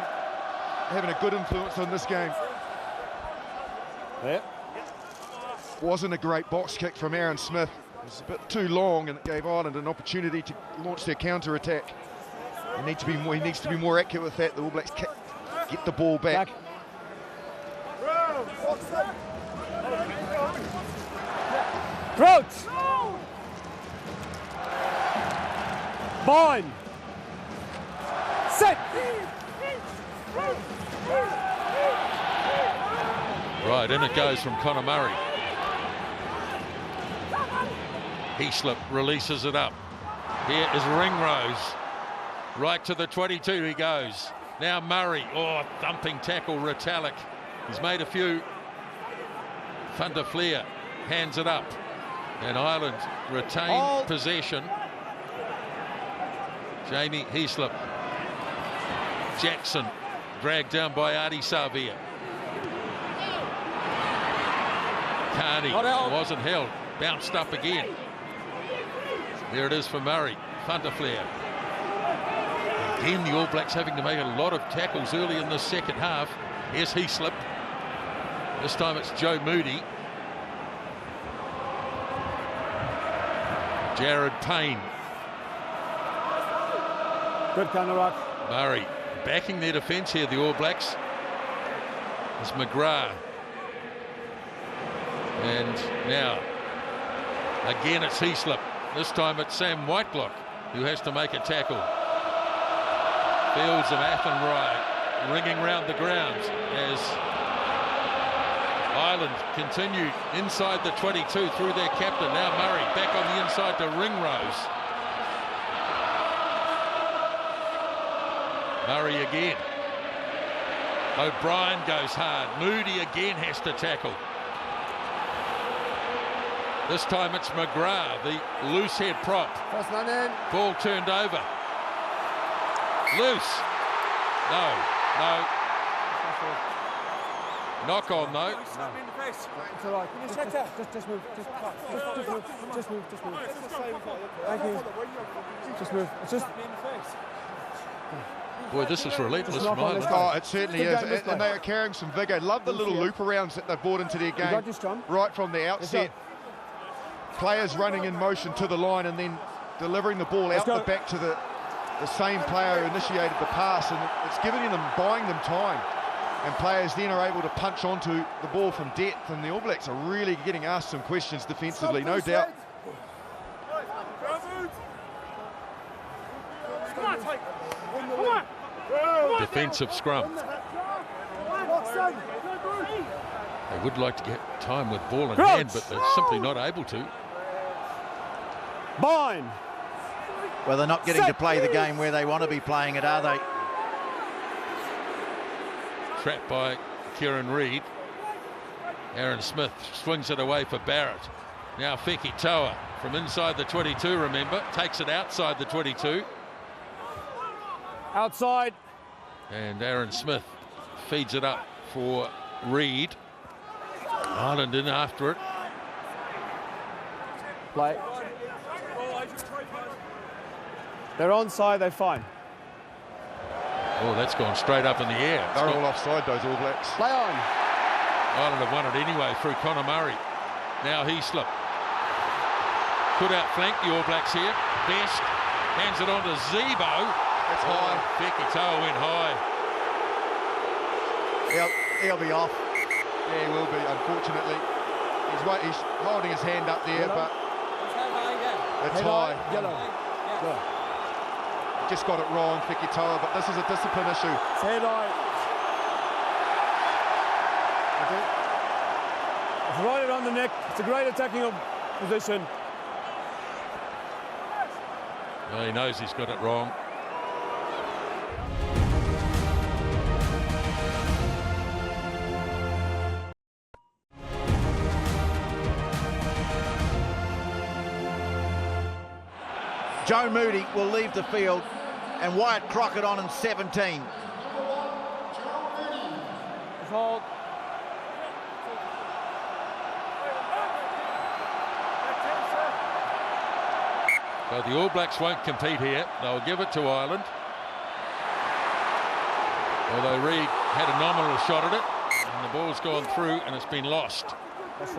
having a good influence on this game. Yeah. Wasn't a great box kick from Aaron Smith. It was a bit too long, and it gave Ireland an opportunity to launch their counter-attack. He needs to be more accurate with that. The All Blacks get the ball back. Crouch. Bind. Set. Right, in it goes from Connor Murray. Heaslip releases it up. Here is Ringrose. Right to the 22 he goes. Now Murray. Oh, thumping tackle, Retallick. He's made a few. Van der Fleer hands it up, and Ireland retain possession. Jamie Heaslip. Jackson dragged down by Adi Savia. Carney wasn't held, bounced up again. There it is for Murray. Van der Fleer. Again, the All Blacks having to make a lot of tackles early in the second half. Here's Heaslip. This time it's Joe Moody. Jared Payne. Good counter ruck. Murray backing their defence here, the All Blacks. It's McGrath. And now, again it's Heaslip. This time it's Sam Whitelock who has to make a tackle. Fields of Athenry ringing round the grounds as Ireland continue inside the 22 through their captain. Now Murray back on the inside to Ringrose. Murray again. O'Brien goes hard. Moody again has to tackle. This time it's McGrath, the loose head prop. First man in. Ball turned over. Loose. No. Knock on though. It's all right. Just move. Just move. Thank you. Just move. It's just. Boy, this is relentless from Ireland. Oh, it certainly is. And they are carrying some vigour. Love the little loop arounds that they've brought into their game right from the outset. Players running in motion to the line and then delivering the ball out the back to the same player who initiated the pass, and it's buying them time. And players then are able to punch onto the ball from depth, and the All Blacks are really getting asked some questions defensively, no doubt. Defensive scrum. They would like to get time with ball in hand, but they're simply not able to. Mine. Well, they're not getting to play the game where they want to be playing it, are they? Trapped by Kieran Reid. Aaron Smith swings it away for Barrett. Now Feki Toa from inside the 22, remember, takes it outside the 22. Outside. And Aaron Smith feeds it up for Reid. Ireland in after it. Play. They're onside, they're fine. Oh, that's gone straight up in the air. They're all offside, those All Blacks. Play on. Ireland have won it anyway through Conor Murray. Now Heaslip. Could outflank the All Blacks here. Best hands it on to Zebo. That's high. Feki Toa went high. He'll be off. Yeah, he will be, unfortunately. He's holding his hand up there, but it's high. Yellow. Just got it wrong, Feki Toa, but this is a discipline issue. Head high. It's right around the neck. It's a great attacking position. Well, he knows he's got it wrong. Joe Moody will leave the field and Wyatt Crockett on in 17. Hold. So the All Blacks won't compete here. They'll give it to Ireland. Although Reid had a nominal shot at it, and the ball's gone through and it's been lost. It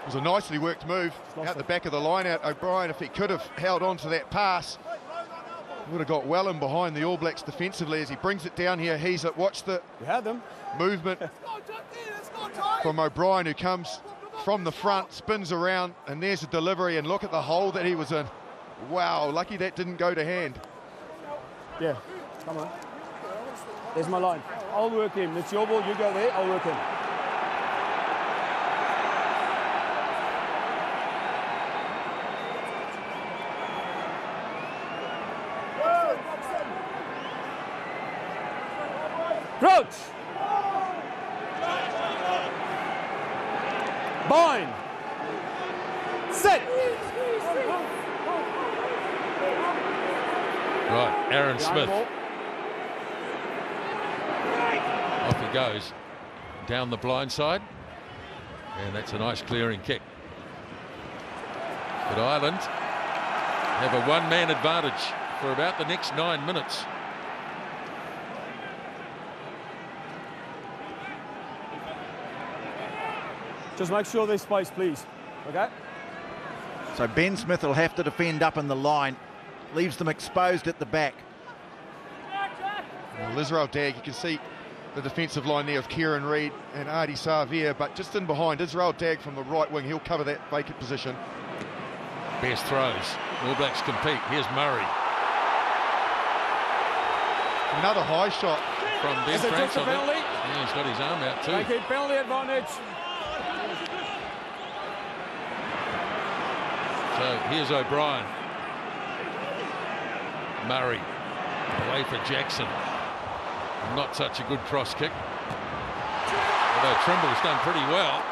was a nicely worked move out the back of the line out. O'Brien, if he could have held on to that pass, would have got well in behind the All Blacks defensively as he brings it down here. Watch the movement from O'Brien, who comes from the front, spins around, and there's a delivery, and look at the hole that he was in. Wow, lucky that didn't go to hand. Yeah, come on. There's my line. I'll work him. It's your ball, you go there, I'll work him. Crouch! Bind. Sit. Right, Aaron Behind Smith. ball. Off he goes. Down the blind side. And that's a nice clearing kick. But Ireland have a one-man advantage for about the next 9 minutes. Just make sure there's space, please. Okay? So Ben Smith will have to defend up in the line. Leaves them exposed at the back. Well, Israel Dagg, you can see the defensive line there of Kieran Reid and Artie Savia, but just in behind, Israel Dagg from the right wing, he'll cover that vacant position. Best throws. All Blacks compete. Here's Murray. Another high shot. From Ben Is it Franks, just a I think. penalty? Yeah, he's got his arm out too. Thank you. Penalty advantage. So here's O'Brien. Murray away for Jackson. Not such a good cross kick. Although Trimble's done pretty well.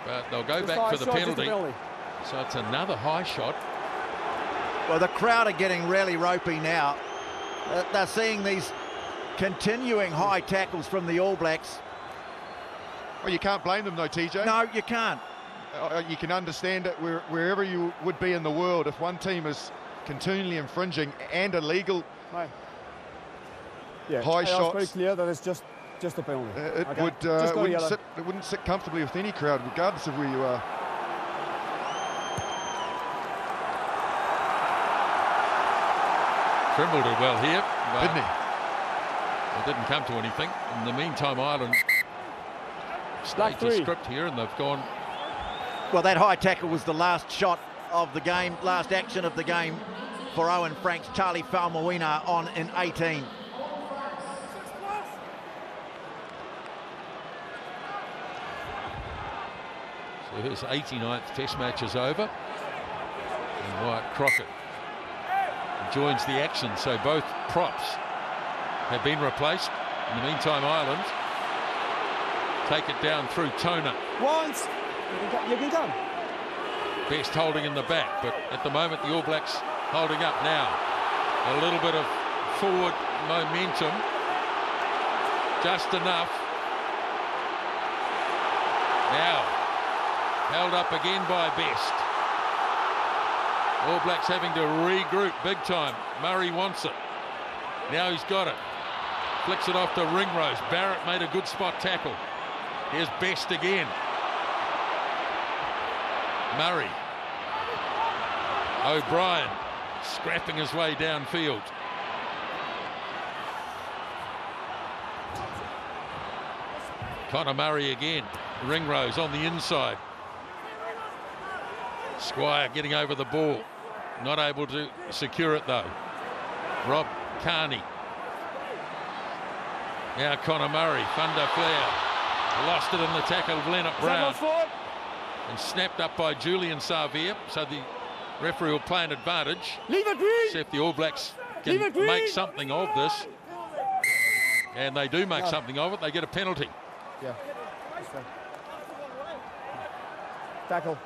But they'll go Just back high for the shot, just a penalty. So it's another high shot. Well, the crowd are getting really ropey now. They're seeing these continuing high tackles from the All Blacks. Well, you can't blame them though, TJ. No, you can't. You can understand it wherever you would be in the world. If one team is continually infringing and illegal Yeah, high it's shots, very clear that it's just a penalty. it Okay? would Just go yellow. it wouldn't sit comfortably with any crowd, regardless of where you are. Trimble did well here. But Didn't he? it didn't come to anything. In the meantime, Ireland stayed to script here and they've gone. Well, that high tackle was the last shot of the game, last action of the game for Owen Franks. Charlie Faumuina on in 18. So his 89th Test match is over. And Wyatt Crockett joins the action. So both props have been replaced. In the meantime, Ireland take it down through Toner. Once. You can come. Best holding in the back, but at the moment the All Blacks holding up now. A little bit of forward momentum. Just enough. Now, held up again by Best. All Blacks having to regroup big time. Murray wants it. Now he's got it. Flicks it off to Ringrose. Barrett made a good spot tackle. Here's Best again. Murray. O'Brien scrapping his way downfield. Connor Murray again. Ringrose on the inside. Squire getting over the ball. Not able to secure it though. Rob Carney. Now Connor Murray. Thunder Flair. Lost it in the tackle of Leonard Brown. And snapped up by Julian Savia. So the referee will play an advantage. Leave it green. See if the All Blacks can make something of this. And they do make something of it. They get a penalty. Yeah. Tackle.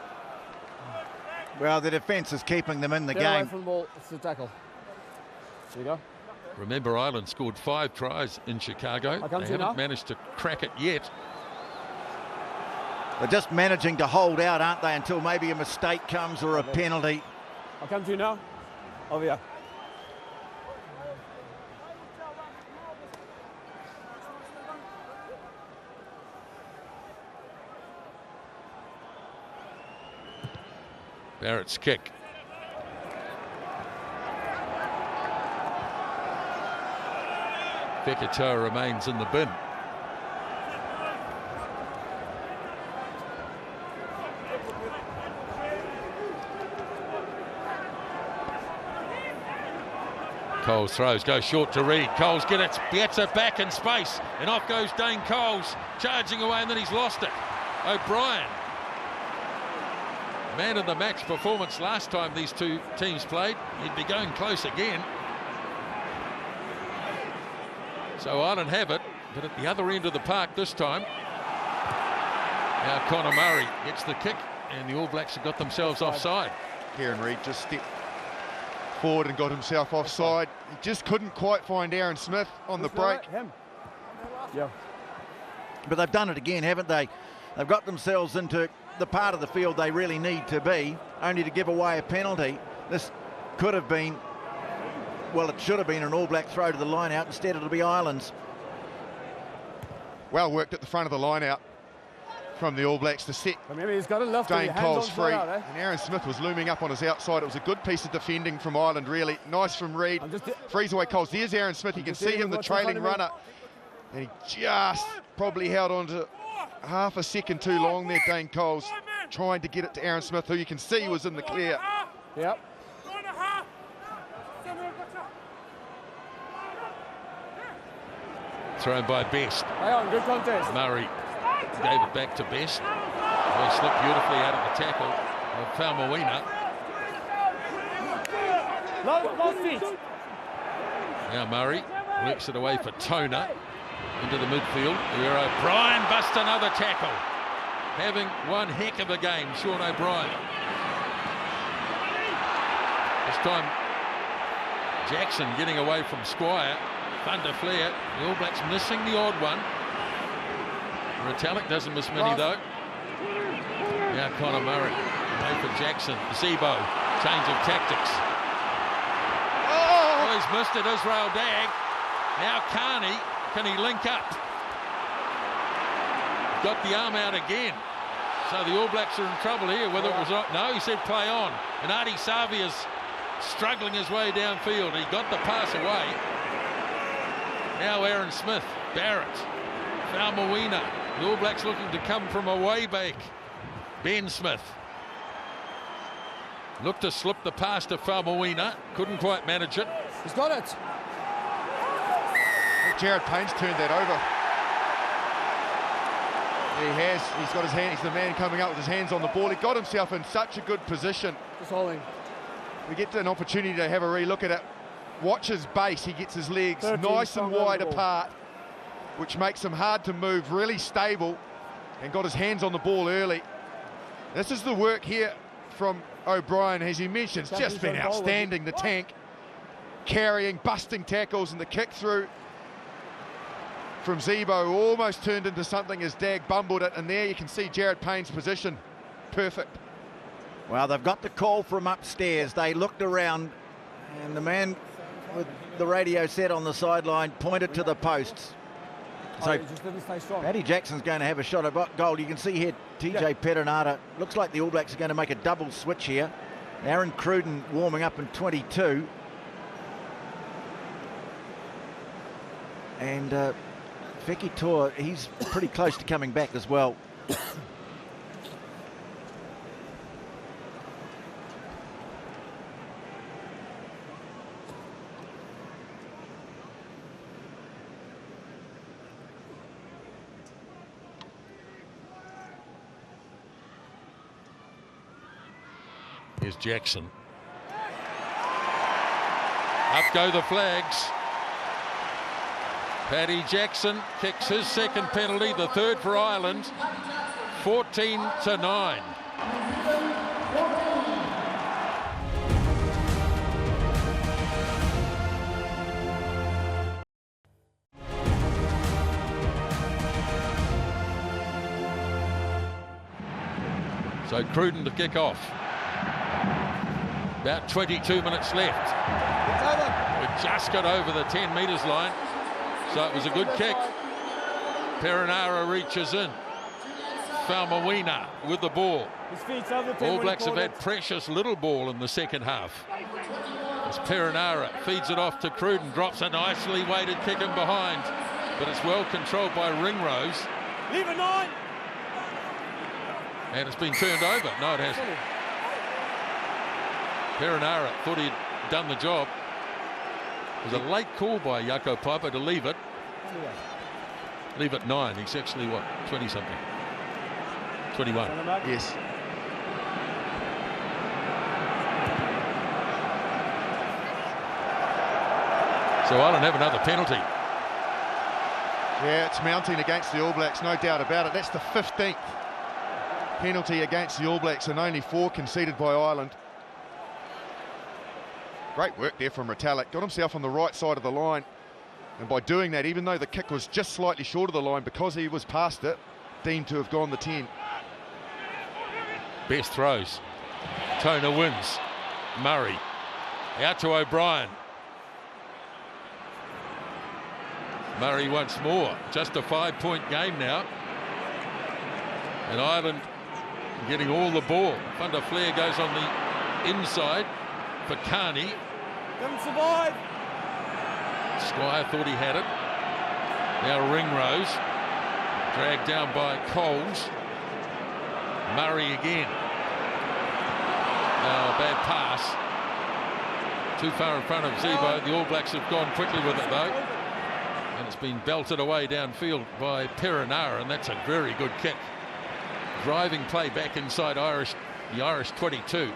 Well, the defence is keeping them in the Get away game. from the ball. It's the tackle. There you go. Remember, Ireland scored 5 tries in Chicago. They haven't managed to crack it yet. They're just managing to hold out, aren't they, until maybe a mistake comes or a penalty. I'll come to you now. Over here. Barrett's kick. Fekitoa remains in the bin. Coles throws, goes short to Reid. Coles gets it back in space, and off goes Dane Coles, charging away, and then he's lost it. O'Brien, man of the match performance last time these two teams played. He'd be going close again. So Ireland have it, but at the other end of the park this time. Now Connor Murray gets the kick, and the All Blacks have got themselves offside. Kieran Reid just stepped forward and got himself offside. He just couldn't quite find Aaron Smith on the break. Him. Yeah. But they've done it again, haven't they? They've got themselves into the part of the field they really need to be, only to give away a penalty. This could have been, well, it should have been an All Black throw to the line out. Instead, it'll be Ireland's. Well worked at the front of the line out from the All Blacks to set Maybe he's got enough. Dane Coles free. And Aaron Smith was looming up on his outside. It was a good piece of defending from Ireland, really. Nice from Reid. Frees away Coles. There's Aaron Smith. You can see him, the trailing runner. And he just probably held on to half a second too long there, Dane Coles, trying to get it to Aaron Smith, who you can see was in the clear. Yep. Thrown by Best. Hang on, good contest. Murray gave it back to Best. Well, he slipped beautifully out of the tackle of Falmawina. Now Murray works it away for Toner into the midfield, where O'Brien busts another tackle. Having one heck of a game, Sean O'Brien. This time Jackson getting away from Squire. Thunder Flare. The All Blacks missing the odd one. Retallick doesn't miss many though. Now Connor Murray. Away for Jackson. Zebo. Change of tactics. Oh, he's missed it. Israel Dag. Now Carney. Can he link up? Got the arm out again. So the All Blacks are in trouble here. Whether it was not. No, he said play on. And Adi Savia's struggling his way downfield. He got the pass away. Now Aaron Smith, Barrett, Falmawina. The All Blacks looking to come from away back. Ben Smith. Looked to slip the pass to Falmawina. Couldn't quite manage it. He's got it. Jared Payne's turned that over. He has. He's got his hand. He's the man coming up with his hands on the ball. He got himself in such a good position. Just holding. We get an opportunity to have a re-look at it. Watch his base. He gets his legs nice and wide apart, which makes him hard to move, really stable, and got his hands on the ball early. This is the work here from O'Brien, as he mentioned. It's just been outstanding, the tank. Carrying, busting tackles, and the kick through from Zebo almost turned into something as Dag bumbled it, and there you can see Jared Payne's position. Perfect. Well, they've got the call from upstairs. They looked around, and the man with the radio set on the sideline pointed to the posts. So just didn't stay strong. Paddy Jackson's going to have a shot at goal. You can see here TJ Perenara. Looks like the All Blacks are going to make a double switch here. Aaron Cruden warming up in 22. And Feki Toa, he's pretty close to coming back as well. Here's Jackson. Up go the flags. Paddy Jackson kicks his second penalty, the third for Ireland. 14-9. So Cruden to kick off. About 22 minutes left. We just got over the 10 metres line. So it was a good kick. Perenara reaches in. Falmawina with the ball. All Blacks have had precious little ball in the second half. As Perenara feeds it off to Cruden, drops a nicely weighted kick in behind, but it's well controlled by Ringrose. Leave it 9. And it's been turned over. No, it hasn't. Perenara thought he'd done the job. It was a late call by Jaco Piper to leave it. Leave it 9. He's actually, what, 20-something? 21. Yes. So Ireland have another penalty. Yeah, it's mounting against the All Blacks, no doubt about it. That's the 15th penalty against the All Blacks and only 4 conceded by Ireland. Great work there from Retallick. Got himself on the right side of the line. And by doing that, even though the kick was just slightly short of the line, because he was past it, deemed to have gone the 10. Best throws. Toner wins. Murray. Out to O'Brien. Murray once more. Just a 5-point game now. And Ireland getting all the ball. Van der Flair goes on the inside for Carney. Doesn't survive. Squire thought he had it. Now Ringrose. Dragged down by Coles. Murray again. Now a bad pass. Too far in front of Zebo. The All Blacks have gone quickly with it though. And it's been belted away downfield by Perenara, and that's a very good kick. Driving play back inside the Irish 22.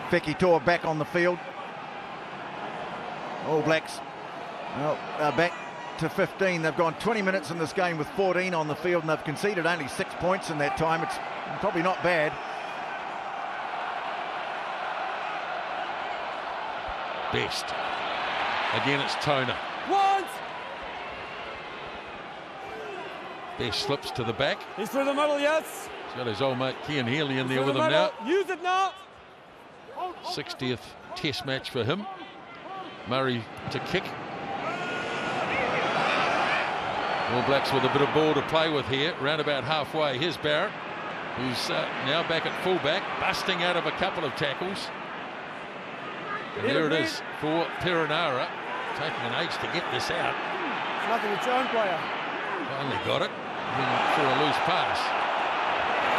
Fekitoa back on the field. All Blacks are back to 15. They've gone 20 minutes in this game with 14 on the field, and they've conceded only 6 points in that time. It's probably not bad. Best. Again, it's Toner. Once. Best slips to the back. He's through the middle, yes. He's got his old mate Cian Healy in there Through with the him now. middle. Use it now. 60th test match for him. Murray to kick. All Blacks with a bit of ball to play with here, round about halfway. Here's Barrett, who's now back at fullback, busting out of a couple of tackles. And there it is for Perenara, taking an age to get this out. Nothing, it's your own player. Finally got it. For a loose pass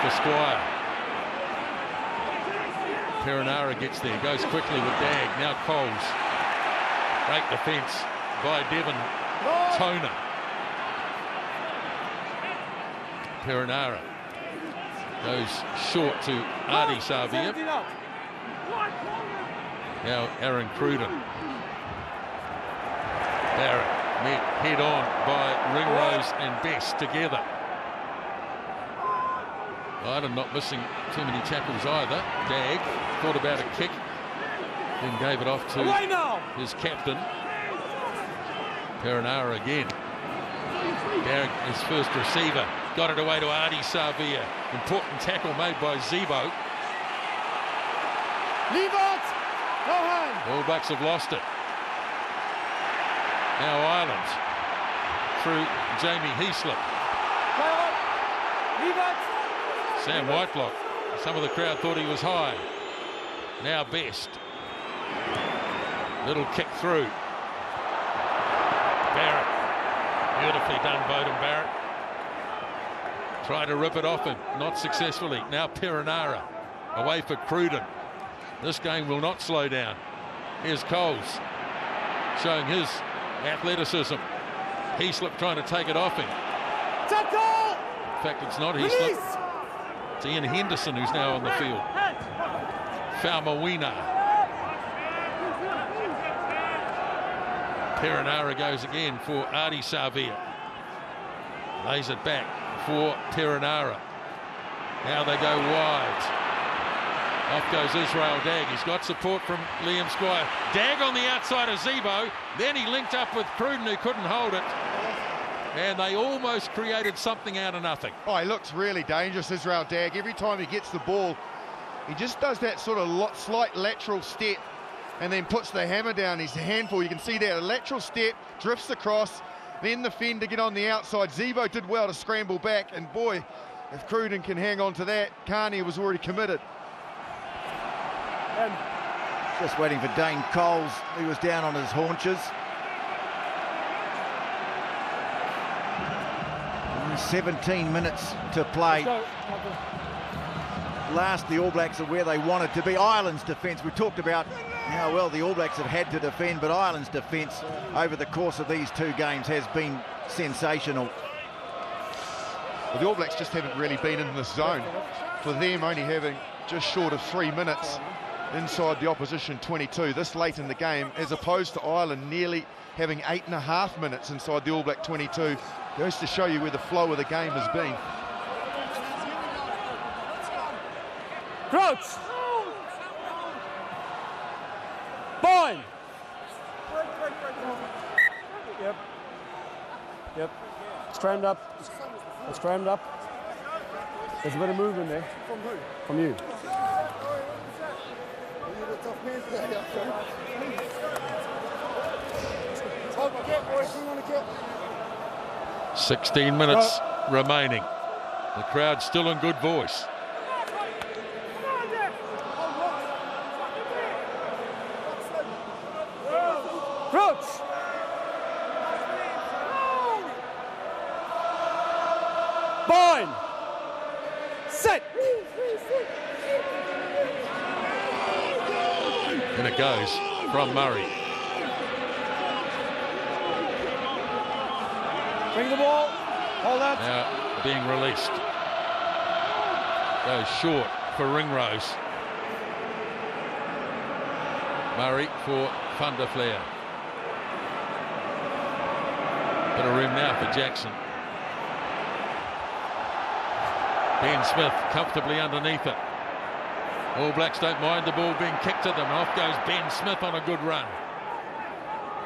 for Squire. Perenara gets there, goes quickly with Dag. Now Coles. Great defence by Devon Toner. Perenara goes short to Artie Savia. Now Aaron Cruden. Barrett met head on by Ringrose and Best together. Ireland not missing too many tackles either. Dag thought about a kick, then gave it off to his captain. Perenara again. Garrick, his first receiver, got it away to Artie Savia. Important tackle made by Zebo. Leave it! Go home! All Blacks have lost it. Now Ireland through Jamie Heaslip. Play on! Leave it! Sam Whitelock. Some of the crowd thought he was high. Now Best. Little kick through. Barrett. Beautifully done, Bowden Barrett. Tried to rip it off him, not successfully. Now Perenara away for Cruden. This game will not slow down. Here's Coles showing his athleticism. Heaslip trying to take it off him. Tackle! In fact, it's not Heaslip. It's Ian Henderson who's now on the field. Faumawina. Perenara goes again for Artie Savia. Lays it back for Perenara. Now they go wide. Off goes Israel Dag. He's got support from Liam Squire. Dag on the outside of Zebo. Then he linked up with Cruden, who couldn't hold it. And they almost created something out of nothing. Oh, he looks really dangerous, Israel Dag. Every time he gets the ball, he just does that sort of slight lateral step and then puts the hammer down. He's a handful. You can see there, a lateral step, drifts across, then the fend to get on the outside. Zebo did well to scramble back, and boy, if Cruden can hang on to that, Carney was already committed. Just waiting for Dane Coles. He was down on his haunches. 17 minutes to play. Last, the All Blacks are where they wanted to be. Ireland's defence, we talked about how well the All Blacks have had to defend, but Ireland's defence over the course of these 2 games has been sensational. Well, the All Blacks just haven't really been in this zone. For them, only having just short of 3 minutes inside the opposition 22 this late in the game, as opposed to Ireland nearly having 8.5 minutes inside the All Black 22. Goes to show you where the flow of the game has been. Crouch! Bind! Yep. Yep. Scrammed up. Scrammed up. There's a bit of movement there. From who? From you. 16 minutes remaining. The crowd still in good voice. Crouch! Bind! Set! And it goes from Murray. Bring the ball. Hold that. Now being released. Goes short for Ringrose. Murray for Van der Flair. Bit of room now for Jackson. Ben Smith comfortably underneath it. All Blacks don't mind the ball being kicked at them. Off goes Ben Smith on a good run.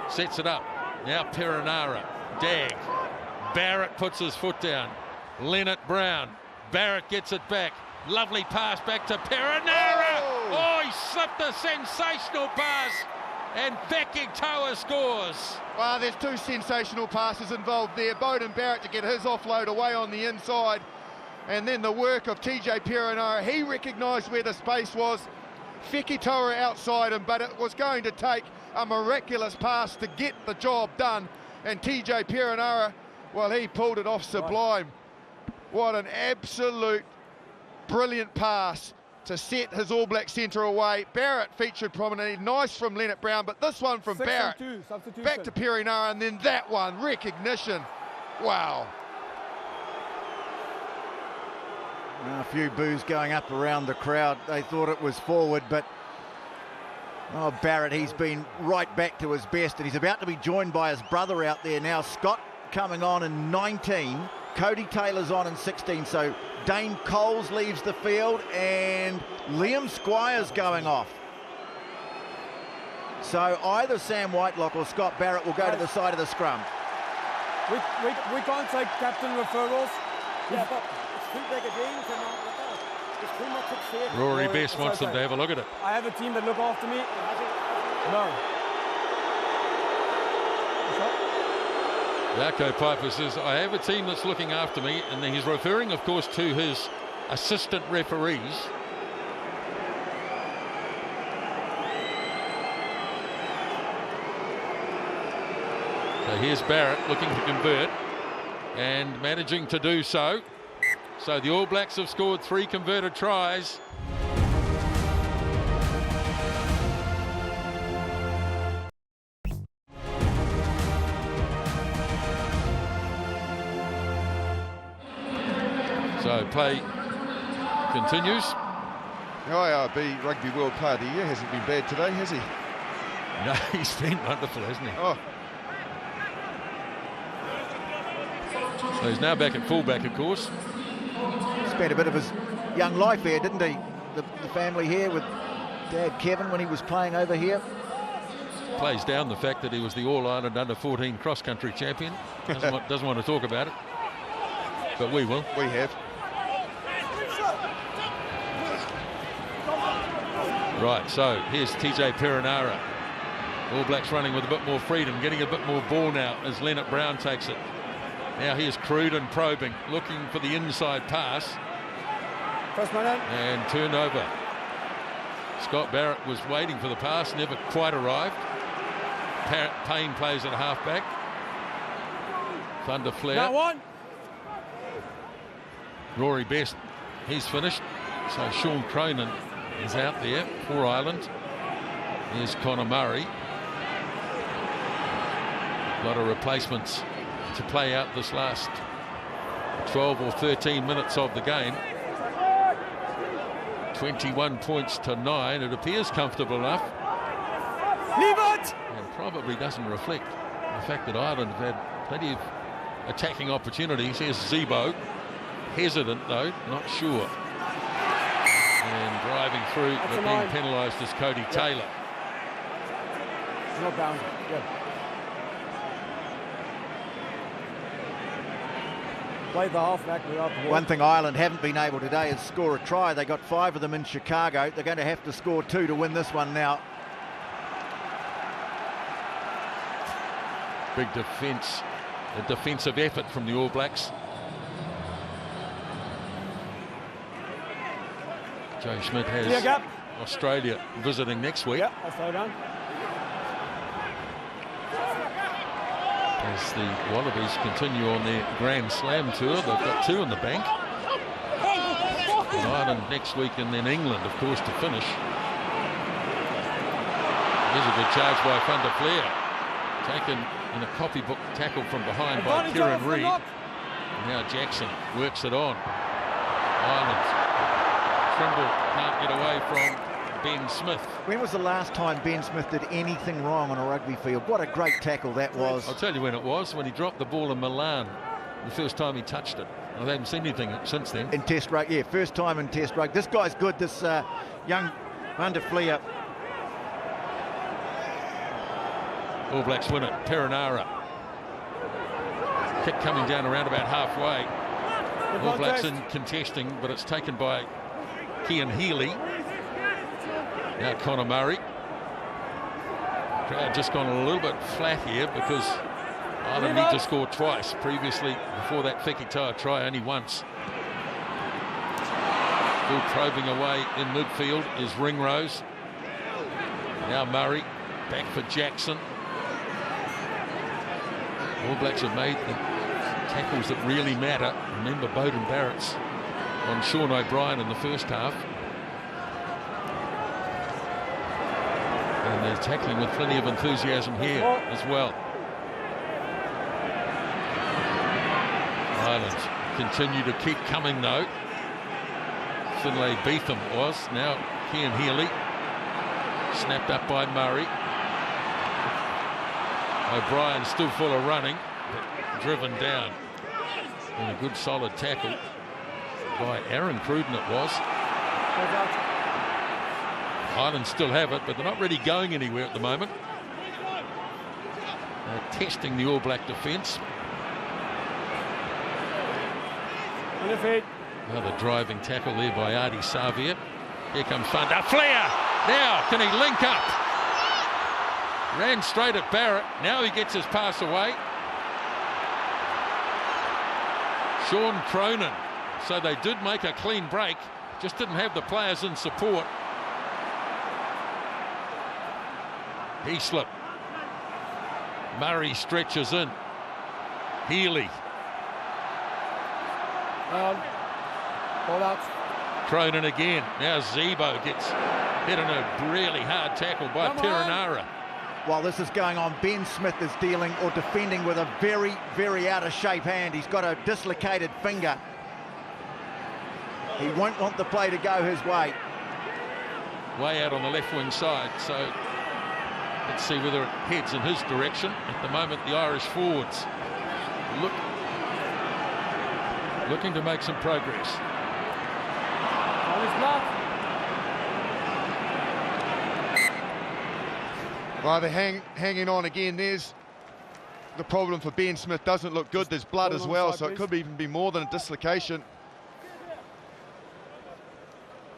Sets it up. Now Perenara. Dag. Barrett puts his foot down. Leonard Brown. Barrett gets it back. Lovely pass back to Perenara. Oh, he slipped a sensational pass. And Vekitoa scores. Well, there's two sensational passes involved there. Bowden Barrett to get his offload away on the inside. And then the work of TJ Perenara. He recognised where the space was. Vekitoa outside him, but it was going to take a miraculous pass to get the job done. And TJ Perenara, well, he pulled it off sublime. What an absolute brilliant pass to set his All Black centre away. Barrett featured prominently. Nice from Leonard Brown, but this one from Barrett. Back to Perenara, and then that one, recognition. Wow. A few boos going up around the crowd. They thought it was forward, but Barrett, he's been right back to his best, and he's about to be joined by his brother out there now. Scott coming on in 19, Cody Taylor's on in 16, so Dane Coles leaves the field and Liam Squire's going off. So either Sam Whitelock or Scott Barrett will go to the side of the scrum. We can't take captain referrals. Yeah, but it's too big a game to not look at it. It's too much at stake. Rory Best wants them to have a look at it. I have a team that look after me. No. Jarko Piper says, I have a team that's looking after me, and then he's referring, of course, to his assistant referees. So here's Barrett looking to convert and managing to do so. So the All Blacks have scored 3 converted tries. So play continues. The IRB Rugby World Player of the Year hasn't been bad today, has he? No, he's been wonderful, hasn't he? Oh. So he's now back at fullback, of course. Spent a bit of his young life here, didn't he? The family here with Dad Kevin when he was playing over here. Plays down the fact that he was the All-Ireland under-14 cross-country champion. Doesn't want to talk about it. But we will. We have. Right, so here's TJ Perenara. All Blacks running with a bit more freedom, getting a bit more ball now as Leonard Brown takes it. Now here's Cruden probing, looking for the inside pass. First man in. And turned over. Scott Barrett was waiting for the pass, never quite arrived. Payne plays at halfback. Van der Flair. Now one. Rory Best, he's finished. So Sean Cronin is out there for Ireland. Here's Conor Murray. A lot of replacements to play out this last 12 or 13 minutes of the game. 21 points to 9. It appears comfortable enough. Leave it! And probably doesn't reflect the fact that Ireland have had plenty of attacking opportunities. Here's Zebo. Hesitant though, not sure. And driving through, but being penalised is Cody Taylor. Not bound. Good. Played the halfback without the ball. One thing Ireland haven't been able today is score a try. They got 5 of them in Chicago. They're going to have to score 2 to win this one now. Big defence, a defensive effort from the All Blacks. Joe Schmidt has Australia visiting next week. Yeah, I'll slow down. As the Wallabies continue on their Grand Slam tour, they've got 2 in the bank. And Ireland next week, and then England, of course, to finish. Here's a good charge by Van der Fleer. Taken in a copybook tackle from behind by Kieran Reid. And now Jackson works it on. Ireland. Trimble can't get away from Ben Smith. When was the last time Ben Smith did anything wrong on a rugby field? What a great tackle that was. I'll tell you when it was, when he dropped the ball in Milan, the first time he touched it. I haven't seen anything since then. In Test rugby, yeah, first time in Test rugby. This guy's good, this young Van der Fleer. All Blacks win it. Perinara. Kick coming down around about halfway. All Blacks in contesting, but it's taken by Cian Healy. Now Connor Murray. Crowd just gone a little bit flat here because Ireland need to score twice. Previously, before that Fekitoa try, only once. Still probing away in midfield is Ringrose. Now Murray, back for Jackson. All Blacks have made the tackles that really matter. Remember Bowden Barrett's on Sean O'Brien in the first half. And they're tackling with plenty of enthusiasm here as well. Ireland continue to keep coming though. Finlay Beetham was, now Cian Healy. Snapped up by Murray. O'Brien still full of running, but driven down. And a good solid tackle by Aaron Cruden it was. Ireland still have it, but they're not really going anywhere at the moment. They're testing the All Black defence. Another driving tackle there by Ardie Savia. Here comes Van der Fleer. Now, can he link up? Ran straight at Barrett. Now he gets his pass away. Sean Cronin. So they did make a clean break, just didn't have the players in support. He slipped. Murray stretches in. Healy. Ball out. Cronin again. Now Zebo gets hit in a really hard tackle by Perinara. While this is going on, Ben Smith is dealing or defending with a very, very out of shape hand. He's got a dislocated finger. He won't want the play to go his way. Way out on the left wing side, so let's see whether it heads in his direction. At the moment, the Irish forwards looking to make some progress. Well, they're hanging on again. There's the problem for Ben Smith. Doesn't look good. There's blood as well, so it could even be more than a dislocation.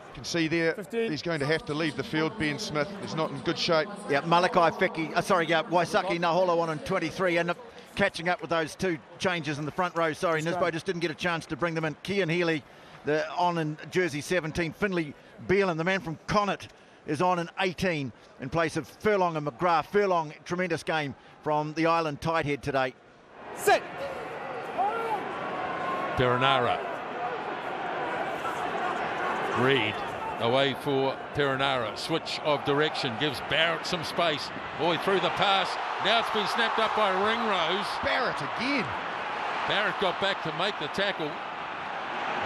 You can see there, 15. He's going to have to leave the field, Ben Smith. He's not in good shape. Yeah, Waisaki Naholo on in 23, and catching up with those 2 changes in the front row. Sorry, Nisbo just didn't get a chance to bring them in. Cian Healy, on in jersey 17. Finlay Beelin, the man from Connacht, is on in 18 in place of Furlong and McGrath. Furlong, tremendous game from the Island tighthead today. Sit. Perinara. Reid away for Perinara. Switch of direction gives Barrett some space. Boy, through the pass. Now it's been snapped up by Ringrose. Barrett again. Barrett got back to make the tackle.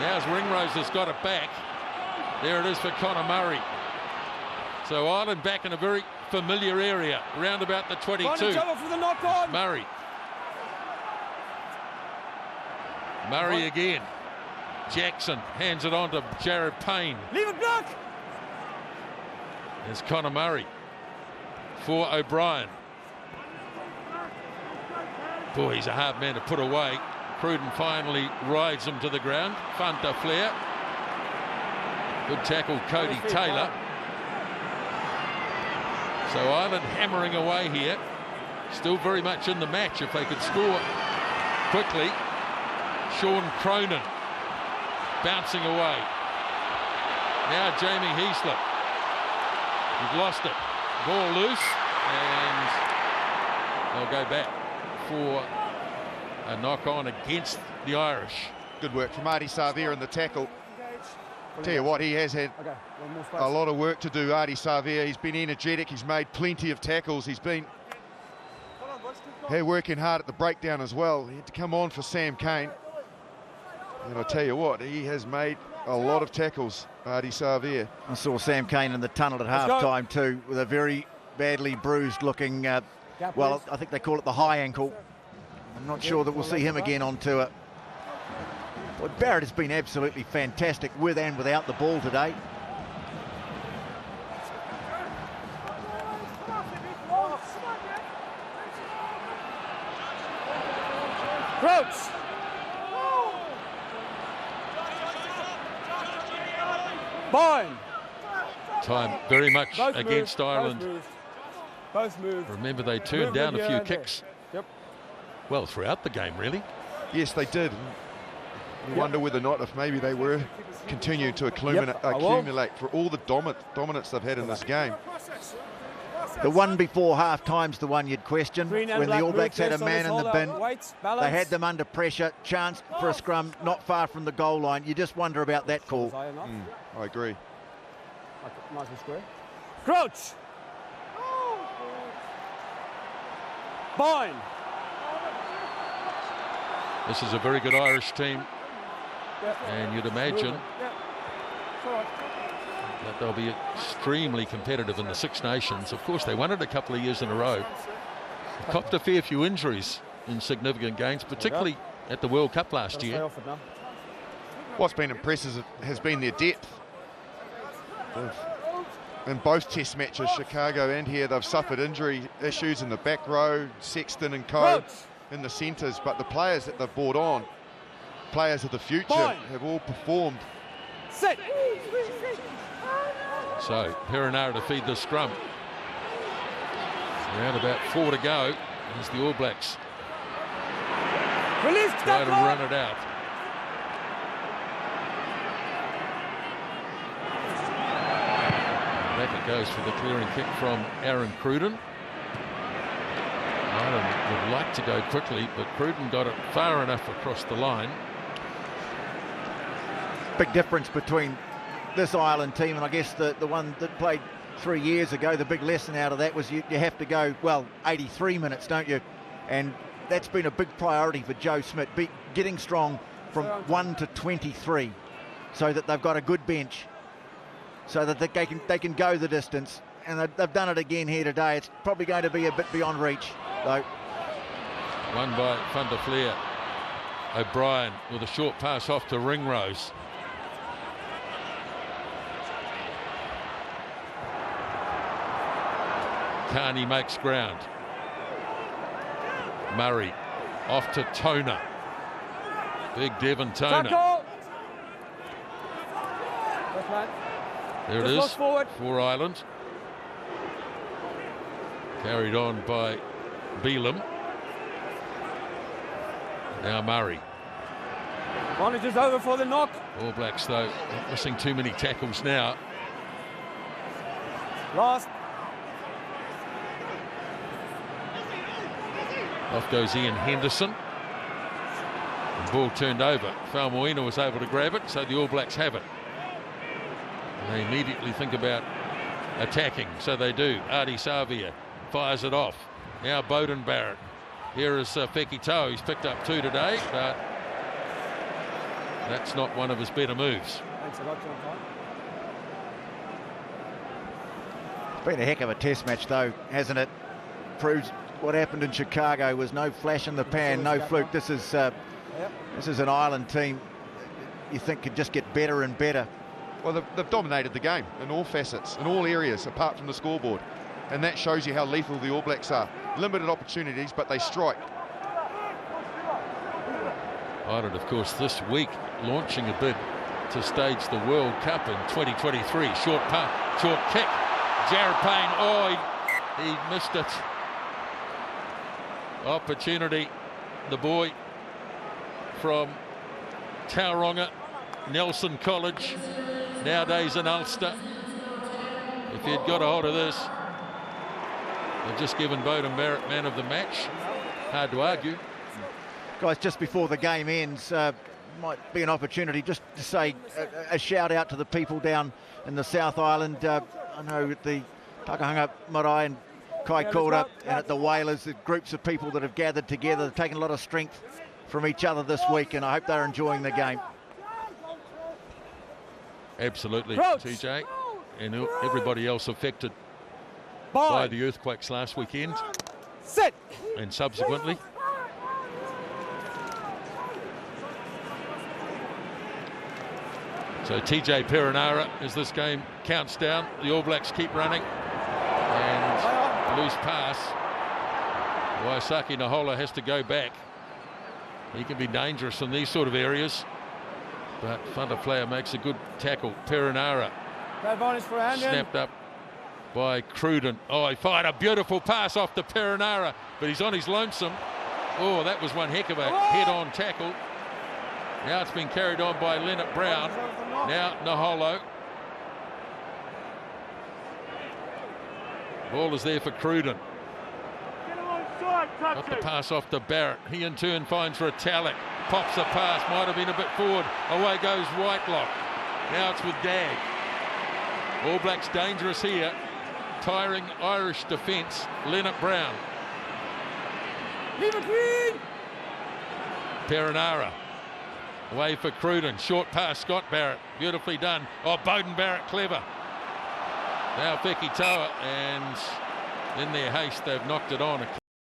Now Ringrose has got it back. There it is for Connor Murray. So Ireland back in a very familiar area, round about the 22. For the knock on. Murray. Murray again. Jackson hands it on to Jared Payne. Leave it block. There's Connor Murray for O'Brien. Boy, he's a hard man to put away. Cruden finally rides him to the ground. Fanta Flair. Good tackle, Cody Taylor. So Ireland hammering away here. Still very much in the match if they could score quickly. Sean Cronin bouncing away. Now Jamie Heaslip. He's lost it. Ball loose, and they'll go back for a knock-on against the Irish. Good work from Artie Savia in the tackle. Tell you what, he has had a lot of work to do, Artie Savia. He's been energetic, he's made plenty of tackles, he's been working hard at the breakdown as well. He had to come on for Sam Cane. And I tell you what, he has made a lot of tackles, Artie Savia. I saw Sam Cane in the tunnel at half-time too, with a very badly bruised looking, well, I think they call it the high ankle. I'm not sure that we'll see him again on tour. But Barrett has been absolutely fantastic with and without the ball today. Crouch. Boyne. Time very much Both against moved, Ireland. Both moved. Remember, they turned down a few kicks. Yep. Well, throughout the game, really. Yes, they did. You wonder whether or not if maybe they were continuing to accumulate for all the dominance they've had in this game. The one before half-time's the one you'd question. When the All Blacks had a man in the bin, they had them under pressure, chance for a scrum not far from the goal line. You just wonder about that call. I agree. Nice and square. Crouch. Boyne. This is a very good Irish team. And you'd imagine that they'll be extremely competitive in the Six Nations. Of course, they won it a couple of years in a row. They copped a fair few injuries in significant games, particularly at the World Cup last year. What's been impressive has been their depth. In both test matches, Chicago and here, they've suffered injury issues in the back row, Sexton and co in the centres, but the players that they've brought on, players of the future, have all performed. Sit. So Perenara to feed the scrum. Around about 4 to go as the All Blacks try to run it out. Back it goes for the clearing kick from Aaron Cruden. Ireland would like to go quickly, but Cruden got it far enough across the line. Big difference between this Ireland team and I guess the one that played 3 years ago. The big lesson out of that was you have to go, well, 83 minutes, don't you? And that's been a big priority for Joe Schmidt, getting strong from 1 to 23 so that they've got a good bench, so that they can go the distance. And they've done it again here today. It's probably going to be a bit beyond reach, though. Won by Van der Fleer. O'Brien with a short pass off to Ringrose. Carney makes ground. Murray off to Toner. Big Devon Toner. There it is for Ireland. Carried on by Beelum. Now Murray. Advantage is over for the knock. All Blacks, though, not missing too many tackles now. Last. Off goes Ian Henderson. The ball turned over. Falmoina was able to grab it, so the All Blacks have it. And they immediately think about attacking, so they do. Artie Savia fires it off. Now Bowden Barrett. Here is Fekitoa. He's picked up 2 today, but that's not one of his better moves. Thanks a lot, John. Been a heck of a test match though, hasn't it? Proves what happened in Chicago was no flash in the pan, no fluke. This is an Ireland team you think could just get better and better. Well, they've dominated the game in all facets, in all areas, apart from the scoreboard. And that shows you how lethal the All Blacks are. Limited opportunities, but they strike. Ireland, of course, this week launching a bid to stage the World Cup in 2023. Short punt, short kick. Jared Payne, he missed it. Opportunity, the boy from Tauranga, Nelson College, nowadays in Ulster. If he'd got a hold of this, they've just given Beauden Barrett man of the match. Hard to argue. Guys, just before the game ends, might be an opportunity just to say a shout out to the people down in the South Island. I know at the Takahanga Marae and Kaikoura and at the Whalers, the groups of people that have gathered together, they've taken a lot of strength from each other this week, and I hope they're enjoying the game. Absolutely, TJ, and everybody else affected by the earthquakes last weekend and subsequently. So TJ Perenara, as this game counts down, the All Blacks keep running, and loose pass. Waisake Nahola has to go back. He can be dangerous in these sort of areas, but Fantaflea makes a good tackle. Perenara snapped up by Cruden. He fired a beautiful pass off to Perenara, but he's on his lonesome. That was one heck of a head-on tackle. Now it's been carried on by Leonard Brown. Now Naholo. Ball is there for Cruden. Got the pass off to Barrett. He in turn finds Retallick. Pops a pass. Might have been a bit forward. Away goes Whitelock. Now it's with Dagg. All Blacks dangerous here. Tiring Irish defence. Leonard Brown. Perenara. Away for Cruden. Short pass, Scott Barrett. Beautifully done. Beauden Barrett, clever. Now Fekitoa, and in their haste, they've knocked it on.